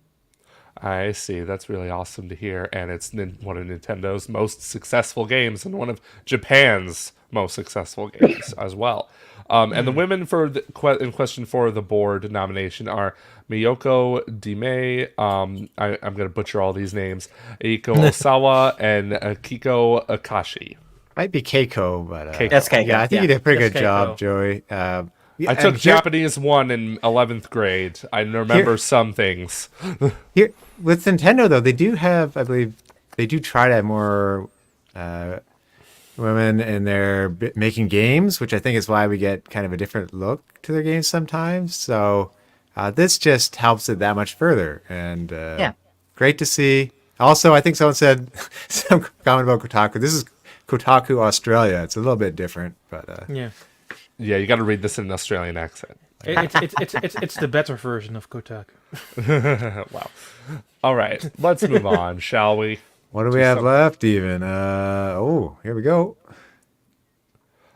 I see. That's really awesome to hear. And it's one of Nintendo's most successful games and one of Japan's most successful games as well. And the women in question for the board nomination are Miyoko Dime, I'm going to butcher all these names, Eiko Osawa, and Kiko Akashi. Might be Keiko, but Keiko. That's Keiko. yeah, I think you did a pretty That's good job, Keiko. Joey. I took Japanese 1 in 11th grade. I remember some things. Here with Nintendo though, they do have, I believe, they do try to have more women in their making games, which I think is why we get kind of a different look to their games sometimes. So this just helps it that much further, and great to see. Also, I think someone said some comment about Kotaku. This is Kotaku Australia. It's a little bit different, but Yeah, Yeah, you got to read this in an Australian accent. it's the better version of Kotaku. Wow. All right, let's move on, shall we? what do we have left even? Oh, here we go.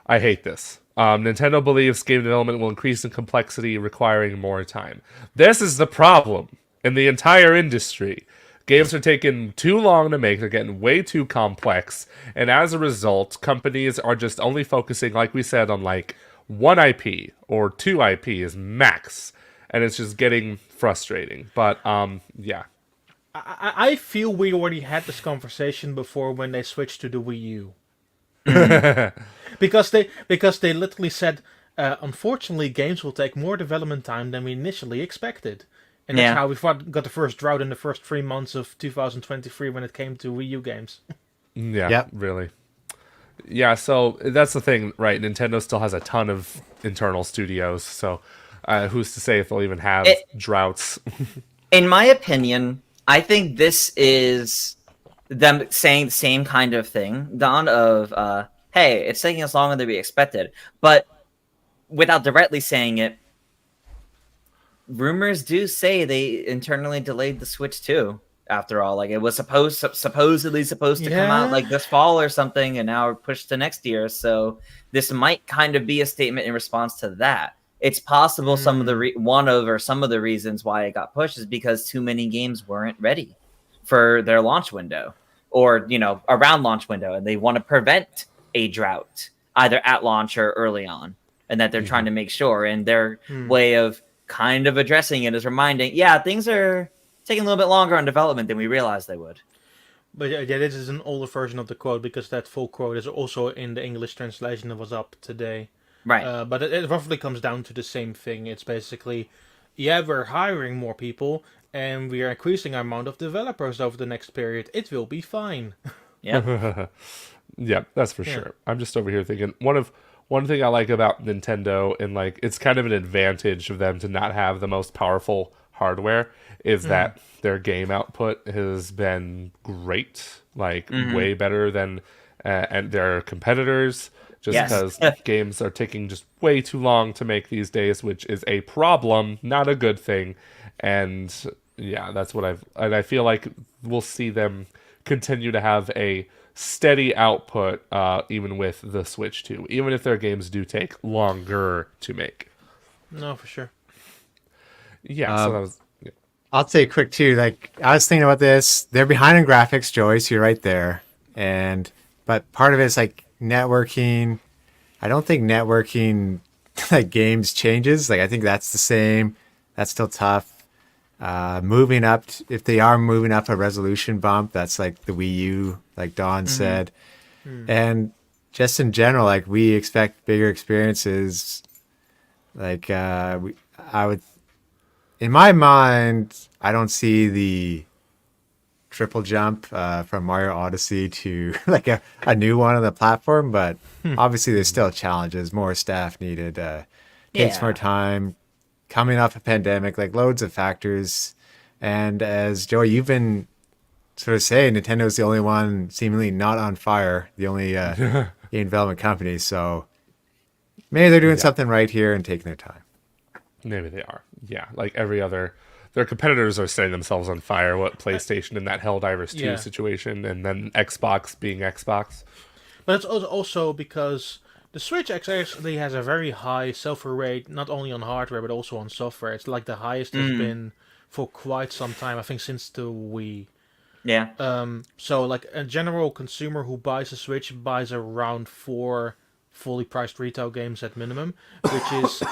I hate this. Nintendo believes game development will increase in complexity, requiring more time. This is the problem in the entire industry. Games are taking too long to make, they're getting way too complex, and as a result, companies are just only focusing, like we said, on like one IP or two IPs max, and it's just getting frustrating. But yeah. I feel we already had this conversation before when they switched to the Wii U. because they literally said, unfortunately, games will take more development time than we initially expected. And that's how we got the first drought in the first 3 months of 2023 when it came to Wii U games. Yeah, Yep. really. Yeah, so that's the thing, right? Nintendo still has a ton of internal studios, so who's to say if they'll even have droughts? In my opinion, I think this is them saying the same kind of thing, Don, of, hey, it's taking us longer than we expected. But without directly saying it, rumors do say they internally delayed the Switch too. After all, like it was supposedly supposed to come out like this fall or something, and now we're pushed to next year. So this might kind of be a statement in response to that. It's possible some of the some of the reasons why it got pushed is because too many games weren't ready for their launch window, or around launch window, and they want to prevent a drought either at launch or early on, and that they're trying to make sure. And their way of kind of addressing it is reminding, things are taking a little bit longer on development than we realized they would. But yeah, this is an older version of the quote, because that full quote is also in the English translation that was up today. Right. But it roughly comes down to the same thing. It's basically, we're hiring more people, and we are increasing our amount of developers over the next period. It will be fine. Yeah. Yeah, that's for sure. I'm just over here thinking one thing I like about Nintendo, and like it's kind of an advantage of them to not have the most powerful hardware, is that their game output has been great, like way better than and their competitors, just because games are taking just way too long to make these days, which is a problem, not a good thing. And yeah, that's what I feel like we'll see them continue to have a steady output, even with the Switch 2, even if their games do take longer to make. No, for sure. Yeah, so that was... I'll say quick too. Like I was thinking about this, they're behind in graphics, Joey. So you're right there. But part of it is like networking. I don't think networking like games changes. Like I think that's the same. That's still tough. Moving up, if they are moving up a resolution bump, that's like the Wii U, like Don said. And just in general, like we expect bigger experiences. Like in my mind, I don't see the triple jump from Mario Odyssey to like a new one on the platform, but obviously there's still challenges, more staff needed, takes more time, coming off a pandemic, like loads of factors. And as Joey, you've been sort of saying, Nintendo's the only one seemingly not on fire, the only game development company. So maybe they're doing something right here and taking their time. Maybe they are. Yeah, like every other... their competitors are setting themselves on fire. What PlayStation in that Helldivers 2 Yeah. situation, and then Xbox being Xbox. But it's also because the Switch actually has a very high sell-through rate, not only on hardware but also on software. It's like the highest it's been for quite some time. I think since the Wii. Yeah. So like a general consumer who buys a Switch buys around 4 fully priced retail games at minimum, which is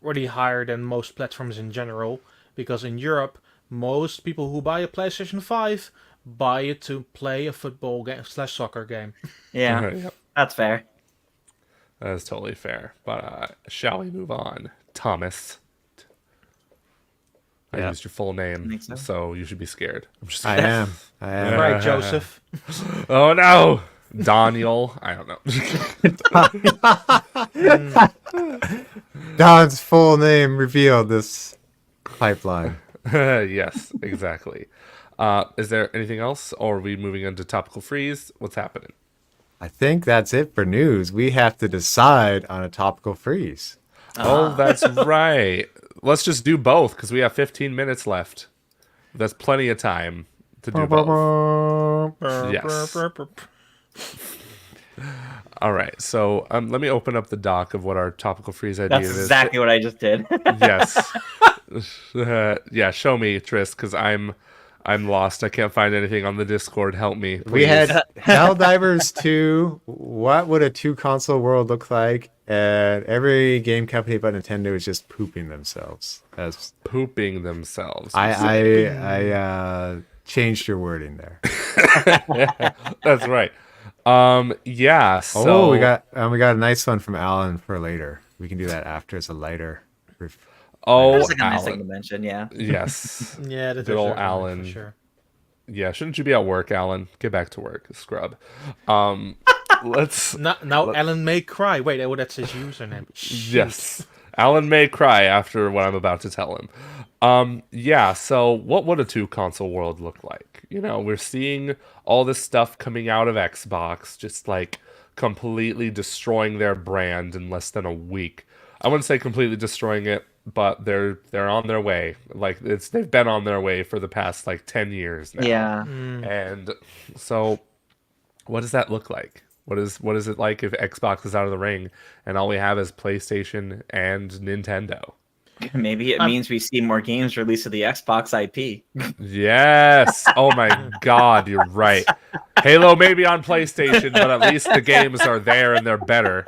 already higher than most platforms in general. Because in Europe, most people who buy a PlayStation 5 buy it to play a football game / soccer game. Yeah. Yep. That's fair. That is totally fair. But shall we move on? Thomas. I Yeah. used your full name, think so. so you should be scared. I'm just I am. Right, Joseph. Oh no! Daniel. I don't know. Don's full name revealed this pipeline. Yes, exactly. Is there anything else, or are we moving into topical freeze? What's happening? I think that's it for news. We have to decide on a topical freeze. Oh, that's right. Let's just do both because we have 15 minutes left. That's plenty of time to do both. Yes. All right. So let me open up the doc of what our topical freeze idea That's is. exactly what I just did. Yes. Yeah. Show me, Tris, because I'm lost. I can't find anything on the Discord. Help me, please. We had Helldivers 2. What would a 2-console world look like? And every game company but Nintendo is just pooping themselves. pooping themselves. I changed your wording there. That's right. Yeah. So Oh, we got a nice one from Alan for later. We can do that after as a lighter. Oh, That's like a nice thing to Alan. mention, yeah. Yes. Yeah, that Good is old very Alan. for sure. Yeah. Shouldn't you be at work, Alan? Get back to work, scrub. Let's. Now Alan may cry. Wait, that's his username. Shoot. Yes. Alan may cry after what I'm about to tell him. Yeah, so what would a 2-console world look like? You know, we're seeing all this stuff coming out of Xbox, just like completely destroying their brand in less than a week. I wouldn't say completely destroying it, but they're on their way. Like they've been on their way for the past like 10 years now. Yeah. And so what does that look like? What is it like if Xbox is out of the ring and all we have is PlayStation and Nintendo? Maybe it means we see more games released to the Xbox IP. Yes. Oh my God, you're right. Halo may be on PlayStation, but at least the games are there and they're better.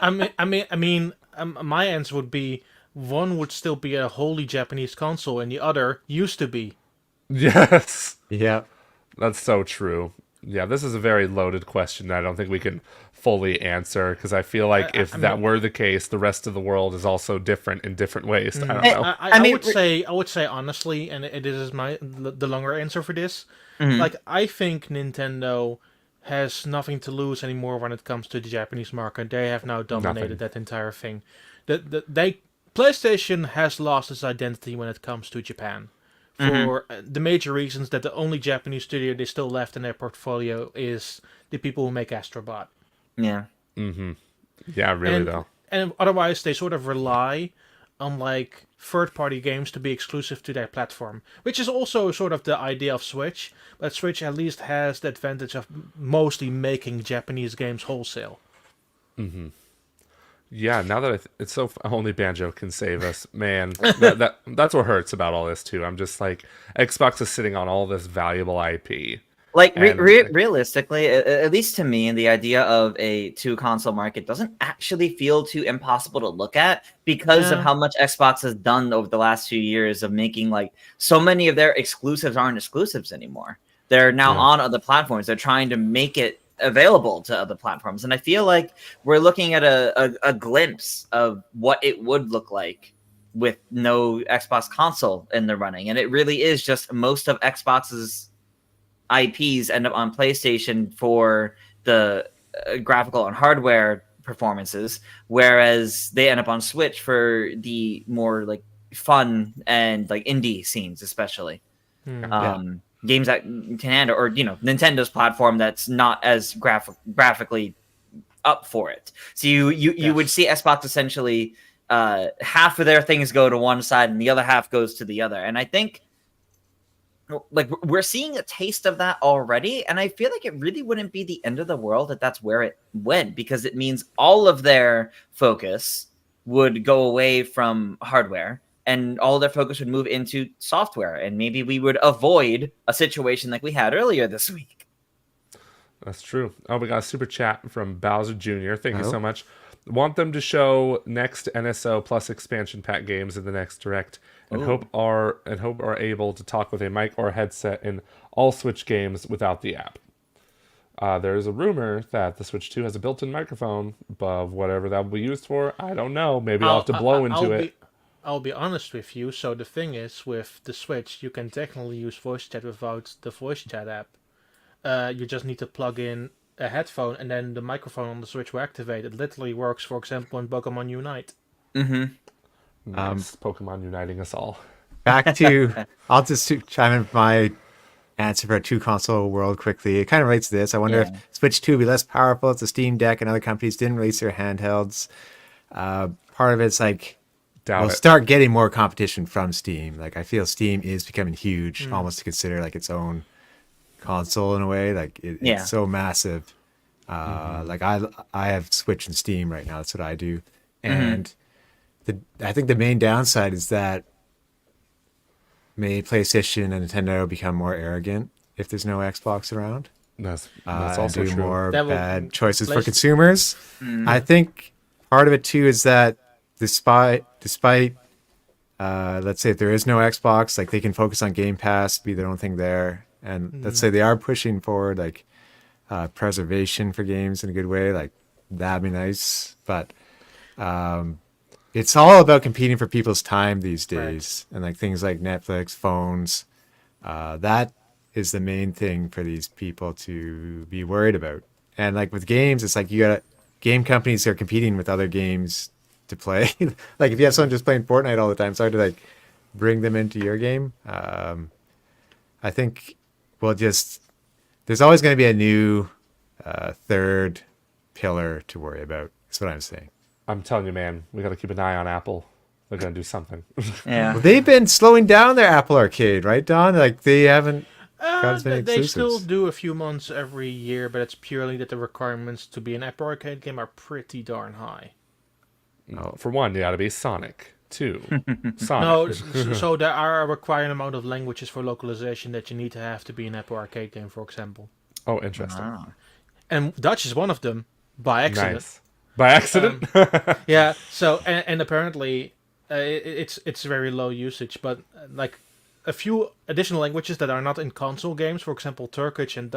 My answer would be one would still be a wholly Japanese console, and the other used to be. Yes. Yeah. That's so true. Yeah, this is a very loaded question that I don't think we can fully answer because I feel like if that were the case, the rest of the world is also different in different ways. I don't know. I would say honestly, and it is the longer answer for this. Like I think Nintendo has nothing to lose anymore when it comes to the Japanese market. They have now dominated that entire thing. PlayStation has lost its identity when it comes to Japan. For the major reasons that the only Japanese studio they still left in their portfolio is the people who make Astro Bot. Yeah. Yeah, really though. And otherwise, they sort of rely on like third-party games to be exclusive to their platform, which is also sort of the idea of Switch. But Switch at least has the advantage of mostly making Japanese games wholesale. Yeah, now that it's so only Banjo can save us, man. That's what hurts about all this too. I'm just like Xbox is sitting on all this valuable IP. Like And- realistically, at least to me, the idea of a 2-console market doesn't actually feel too impossible to look at because of Yeah. how much Xbox has done over the last few years of making like so many of their exclusives aren't exclusives anymore. They're now on other platforms. They're trying to make it available to other platforms, and I feel like we're looking at a glimpse of what it would look like with no Xbox console in the running, and it really is just most of Xbox's IPs end up on PlayStation for the graphical and hardware performances, whereas they end up on Switch for the more like fun and like indie scenes, especially. Games that can handle, or Nintendo's platform that's not as graphically up for it. So you would see Xbox essentially half of their things go to one side and the other half goes to the other. And I think like we're seeing a taste of that already, and I feel like it really wouldn't be the end of the world if that's where it went, because it means all of their focus would go away from hardware and all their focus would move into software, and maybe we would avoid a situation like we had earlier this week. That's true. Oh, we got a super chat from Bowser Jr. Thank you Oh. so much. Want them to show next NSO plus expansion pack games in the next direct, and hope are able to talk with a mic or a headset in all Switch games without the app. There is a rumor that the Switch 2 has a built-in microphone, but whatever that will be used for, I don't know. Maybe I'll have to blow into it. I'll be honest with you. So the thing is, with the Switch, you can technically use voice chat without the voice chat app. You just need to plug in a headphone, and then the microphone on the Switch will activate. It literally works, for example, in Pokemon Unite. Mm-hmm. Nice. Pokemon uniting us all. Back to, I'll just chime in with my answer for a two-console world quickly. It kind of relates to this. I wonder if Switch 2 will be less powerful if the Steam Deck and other companies didn't release their handhelds. Part of it's like, we'll start getting more competition from Steam. Like, I feel Steam is becoming huge, almost to consider like its own console in a way. Like, it's so massive. Like, I have Switch and Steam right now. That's what I do. And I think the main downside is that may PlayStation and Nintendo become more arrogant if there's no Xbox around. That's And also do true. more That will- bad choices for Place- consumers. I think part of it too is that despite let's say if there is no Xbox, like they can focus on Game Pass, be their own thing there, and let's say they are pushing forward like preservation for games in a good way, like that'd be nice. But it's all about competing for people's time these days, and like things like Netflix, phones. That is the main thing for these people to be worried about. And like with games, it's like you got game companies are competing with other games to play. Like if you have someone just playing Fortnite all the time, it's hard to like bring them into your game. I think there's always going to be a new third pillar to worry about. That's what I'm saying. I'm telling you, man, we got to keep an eye on Apple. They're going to do something. Yeah. Well, they've been slowing down their Apple Arcade, right, Don? Like they haven't got as many They still exclusives. do a few months every year, but it's purely that the requirements to be an Apple Arcade game are pretty darn high. For one, you got to be Sonic. Two, Sonic. No, so there are a required amount of languages for localization that you need to have to be an Apple Arcade game, for example. Oh, interesting. Wow. And Dutch is one of them, by accident. Nice. By accident? Yeah. So and apparently, it's very low usage, but like a few additional languages that are not in console games, for example, Turkish and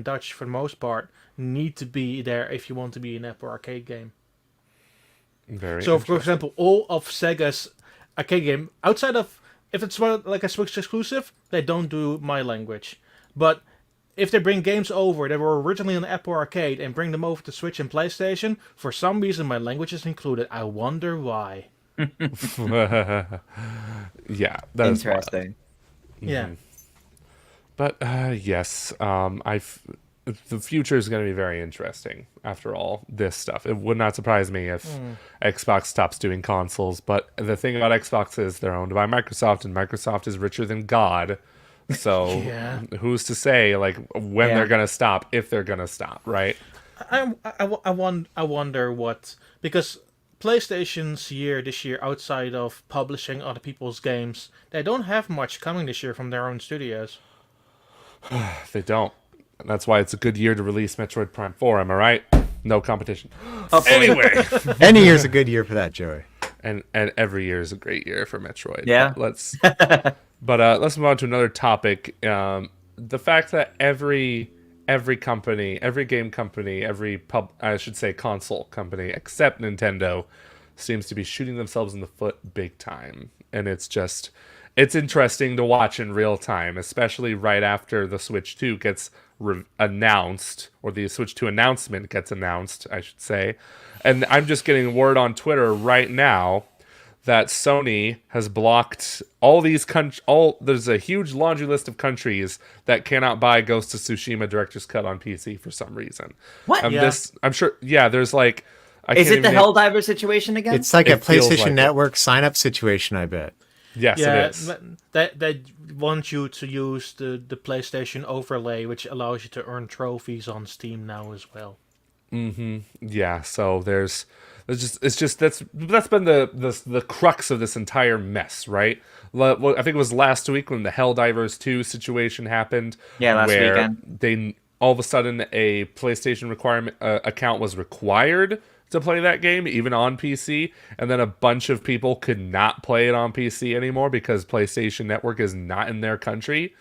Dutch for the most part, need to be there if you want to be an Apple Arcade game. Very So, for interesting. example, all of Sega's arcade game, outside of if it's one like a Switch exclusive, they don't do my language. But if they bring games over that were originally on Apple Arcade and bring them over to Switch and PlayStation, for some reason my language is included. I wonder why. Yeah, that is wild. Interesting. Yeah. But yes, the future is going to be very interesting. After all this stuff, it would not surprise me if Xbox stops doing consoles. But the thing about Xbox is they're owned by Microsoft, and Microsoft is richer than God. So Yeah. who's to say like when they're going to stop, if they're going to stop, right? I wonder what, because PlayStation's year this year, outside of publishing other people's games, they don't have much coming this year from their own studios. They don't. And that's why it's a good year to release Metroid Prime 4. Am I right? No competition. Anyway, Any year's a good year for that, Joey. and every year is a great year for Metroid. Yeah. Let's move on to another topic. The fact that every company, every game company, I should say console company except Nintendo seems to be shooting themselves in the foot big time. And it's interesting to watch in real time, especially right after the Switch 2 gets announced, or the Switch 2 announcement gets announced, I should say. And I'm just getting word on Twitter right now that Sony has blocked all these there's a huge laundry list of countries that cannot buy Ghost of Tsushima Director's Cut on PC for some reason. What? I'm sure. Yeah, there's like Is it the even name- Helldiver situation again? It's like It a feels PlayStation like it. Network sign-up situation, I bet. Yes, Yeah, it is. they want you to use the PlayStation overlay, which allows you to earn trophies on Steam now as well. Yeah, so there's just that's been the crux of this entire mess, right? Well, I think it was last week when the Helldivers 2 situation happened. Yeah, last where weekend. they all of a sudden a PlayStation requirement account was required to play that game, even on PC, and then a bunch of people could not play it on PC anymore because PlayStation Network is not in their country.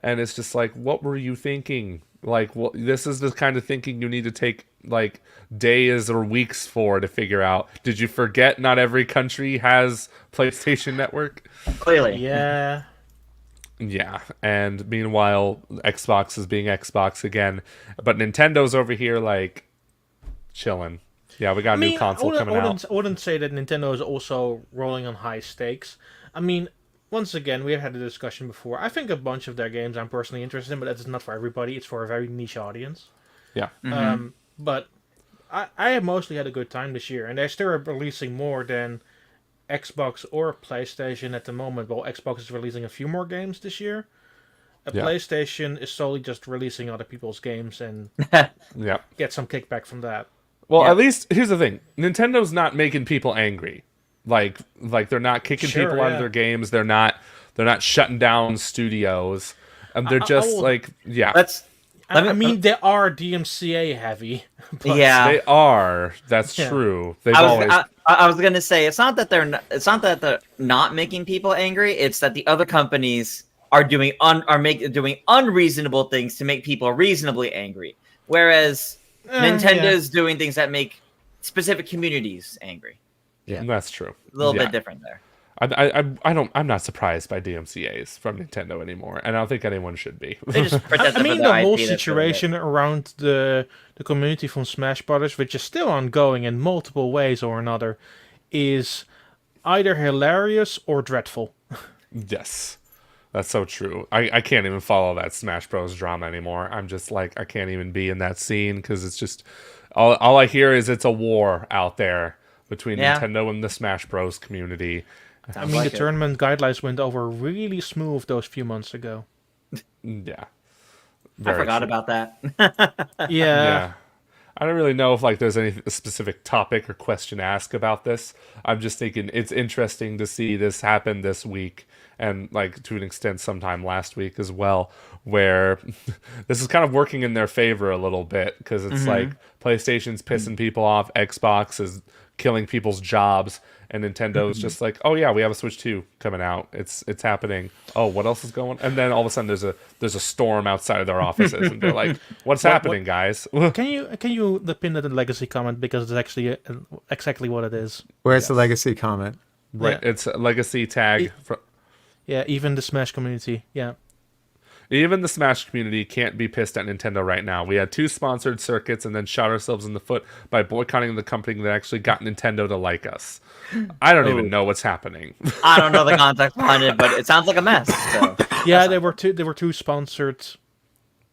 And it's just like, what were you thinking? Like, well, this is the kind of thinking you need to take like days or weeks for to figure out. Did you forget not every country has PlayStation Network? Clearly. Yeah. Yeah, and meanwhile, Xbox is being Xbox again, but Nintendo's over here like chilling. Yeah, we got a new console coming out. I wouldn't say that Nintendo is also rolling on high stakes. I mean, once again, we have had a discussion before. I think a bunch of their games I'm personally interested in, but that is not for everybody. It's for a very niche audience. Yeah. But I have mostly had a good time this year, and they're still releasing more than Xbox or PlayStation at the moment. Well, Xbox is releasing a few more games this year. Yeah. PlayStation is solely just releasing other people's games and Yeah. get some kickback from that. Well, Yeah. at least here's the thing: Nintendo's not making people angry. Like they're not kicking Sure, people out of yeah. their games. They're not shutting down studios. And they're I just will- like, yeah, I mean, they are DMCA heavy. But Yeah. they are. That's Yeah. true. They've I was, always. I was gonna say it's not that they're not making people angry. It's that the other companies are doing unreasonable things to make people reasonably angry, whereas Nintendo's doing things that make specific communities angry. Yeah. That's true. A little Yeah. bit different there. I'm not surprised by DMCA's from Nintendo anymore, and I don't think anyone should be. They just protect I them mean, for the their whole IP, that's really it. situation around the community from Smash Brothers, which is still ongoing in multiple ways or another, is either hilarious or dreadful. Yes, that's so true. I can't even follow that Smash Bros. Drama anymore. I'm just like, I can't even be in that scene because it's just all I hear is it's a war out there between Yeah. Nintendo and the Smash Bros. Community. I mean, the tournament guidelines went over really smooth those few months ago. Yeah, I Very forgot true. about that. Yeah. I don't really know if like there's any specific topic or question to ask about this. I'm just thinking it's interesting to see this happen this week and like to an extent sometime last week as well, where this is kind of working in their favor a little bit because it's like PlayStation's pissing people off, Xbox is killing people's jobs, and Nintendo's just like, oh yeah, we have a Switch 2 coming out. It's happening. Oh, what else is going? And then all of a sudden there's a storm outside of their offices, and they're like, what's happening, guys? Can you pin that in legacy comment because it's actually exactly what it is. Where's the legacy comment? Right, Yeah. it's a legacy tag. Yeah, even the Smash community. Yeah. Even the Smash community can't be pissed at Nintendo right now. We had 2 sponsored circuits and then shot ourselves in the foot by boycotting the company that actually got Nintendo to like us. I don't even know what's happening. I don't know the context behind it, but it sounds like a mess. So. Yeah, there were two sponsored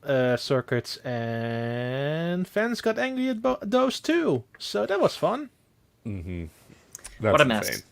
circuits, and fans got angry at those too. So that was fun. That's What a mess. insane.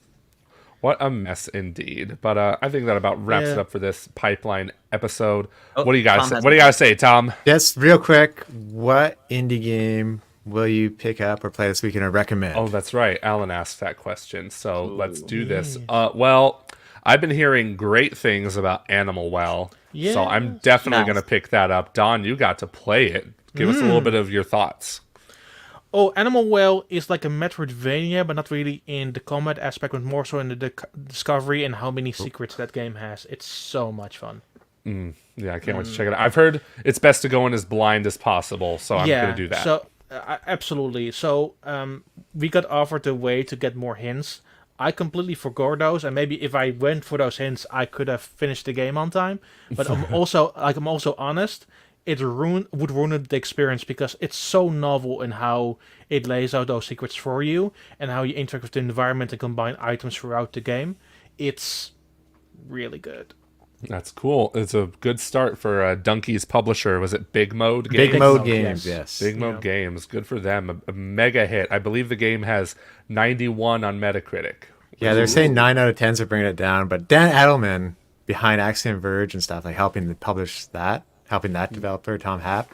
What a mess indeed. But I think that about wraps it Yeah. up for this pipeline episode. Oh, What do you guys Tom say? has What do you a- guys say, Tom? Just real quick, what indie game will you pick up or play this weekend or recommend? Oh, that's right. Alan asked that question. So let's do this. Well, I've been hearing great things about Animal Well. So I'm Yes. definitely Nice. going to pick that up. Don, you got to play it. Give us a little bit of your thoughts. Oh, Animal Well is like a Metroidvania, but not really in the combat aspect, but more so in the discovery and how many secrets that game has. It's so much fun. Yeah, I can't wait to check it out. I've heard it's best to go in as blind as possible, so I'm going to do that. So absolutely. So we got offered a way to get more hints. I completely forgot those, and maybe if I went for those hints, I could have finished the game on time. But I'm also honest. It would ruin the experience because it's so novel in how it lays out those secrets for you and how you interact with the environment and combine items throughout the game. It's really good. That's cool. It's a good start for Donkey's publisher. Was it Big Mode Games? Big Mode Mode, Games, yes. yes. Big Mode Games. Good for them. A mega hit. I believe the game has 91 on Metacritic. Yeah, they're saying 9 out of 10s are bringing it down, but Dan Edelman behind Axiom Verge and stuff, like helping to publish that, helping that developer, Tom Happ,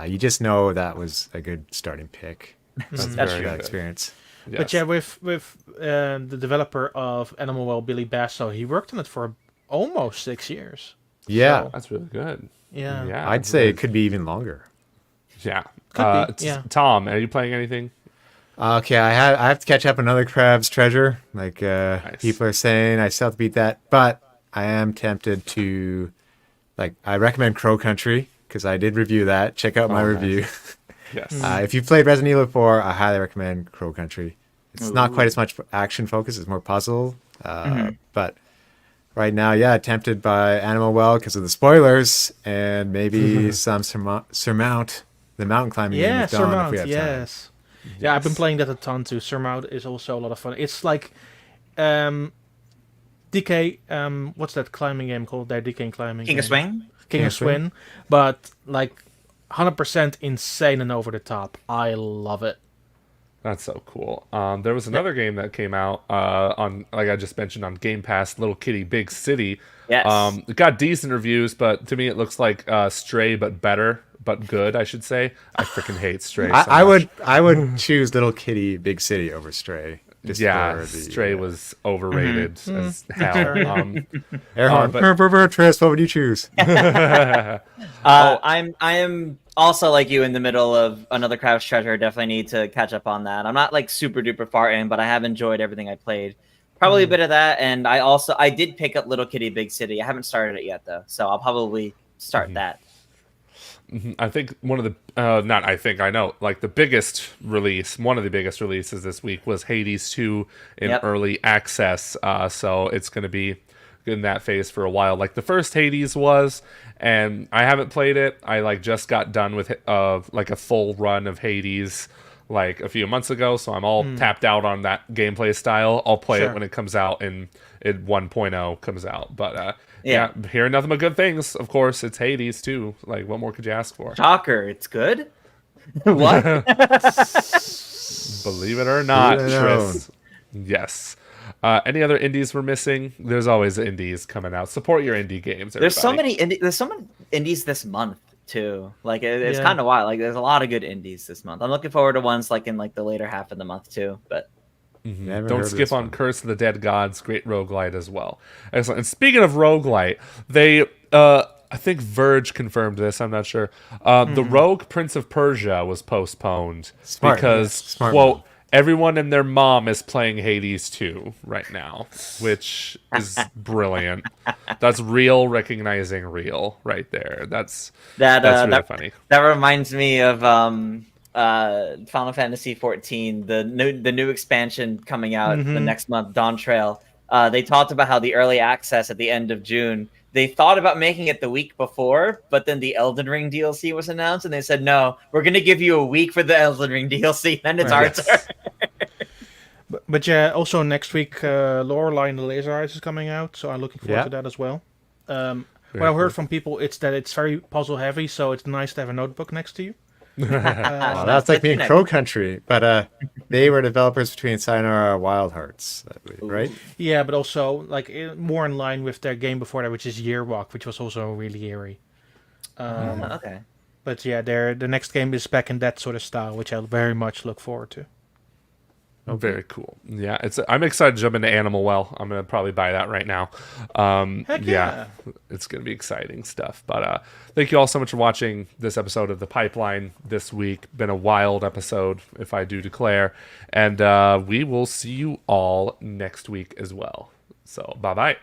you just know that was a good starting pick. That's That's very true. That good. experience. Yes. But yeah, with the developer of Animal Well, Billy Basso, he worked on it for almost 6 years. Yeah, So, That's really good. yeah. Yeah. I'd say it could be even longer. Yeah. Could be, yeah. Tom, are you playing anything? Okay, I have to catch up another Crab's Treasure. Like people are saying, I still have to beat that, but I am tempted to, like, I recommend Crow Country because I did review that. Check out my nice. review. Yes. If you've played Resident Evil 4, I highly recommend Crow Country. It's not quite as much action focused; it's more puzzle. But right now, yeah, tempted by Animal Well because of the spoilers and maybe some surmount the mountain climbing game Yeah, with Dawn if we Surmount, have time. yes. Yeah, I've been playing that a ton too. Surmount is also a lot of fun. It's like DK, what's that climbing game called? Their DK climbing King game. of Swing. King of Swing, but like 100% insane and over the top. I love it. That's so cool. There was another game that came out on, like I just mentioned, on Game Pass, Little Kitty Big City. Yes. It got decent reviews, but to me it looks like Stray, but better, but good, I should say. I freaking hate Stray. So I much. would choose Little Kitty Big City over Stray. Just Yeah, for the, Stray was overrated as hell. air horn. but- Tris, what would you choose? I am also like you in the middle of another Crab's Treasure. Definitely need to catch up on that. I'm not like super duper far in, but I have enjoyed everything I played. Probably a bit of that, and I did pick up Little Kitty Big City. I haven't started it yet though, so I'll probably start that. I think one of the not I think I know like the biggest release, one of the biggest releases this week was Hades 2 in Yep. early access. So it's going to be in that phase for a while, like the first Hades was, and I haven't played it. I like just got done with like a full run of Hades like a few months ago, so I'm all tapped out on that gameplay style. I'll play Sure. it when it comes out and it 1.0 comes out, but yeah, hearing nothing but good things. Of course, it's Hades too. Like, what more could you ask for? Shocker, it's good. What? Believe it or not, Believe it or Tris. Yes. Any other indies we're missing? There's always indies coming out. Support your indie games. There's so everybody. many indies this month too. Like it's Yeah. kind of wild. Like there's a lot of good indies this month. I'm looking forward to ones like in like the later half of the month too. But Never heard Don't of skip this on one. Curse of the Dead Gods, great roguelite as well. Excellent. And speaking of roguelite, they I think Verge confirmed this, I'm not sure. The Rogue Prince of Persia was postponed Smart. because Smart quote move. everyone and their mom is playing Hades 2 right now, which is brilliant. That's real recognizing real right there. That's really funny. that reminds me of Final Fantasy 14, the new expansion coming out the next month, Dawn Trail. They talked about how the early access at the end of June, they thought about making it the week before, but then the Elden Ring DLC was announced, and they said, no, we're going to give you a week for the Elden Ring DLC, then it's our turn. But yeah, also next week, Lorelei and the Laser Eyes is coming out, so I'm looking forward Yeah. to that as well. What I've heard from people, it's that it's very puzzle heavy, so it's nice to have a notebook next to you. Well, that's like being Next. Crow Country, but they were developers between Sayonara and Wild Hearts, right? Yeah, but also like more in line with their game before that, which is Yearwalk, which was also really eerie. Okay. But yeah, the next game is back in that sort of style, which I very much look forward to. Very cool. Yeah, I'm excited to jump into Animal Well. I'm gonna probably buy that right now. Heck yeah. It's gonna be exciting stuff. But thank you all so much for watching this episode of The Pipeline this week. Been a wild episode, if I do declare. And we will see you all next week as well. So bye bye.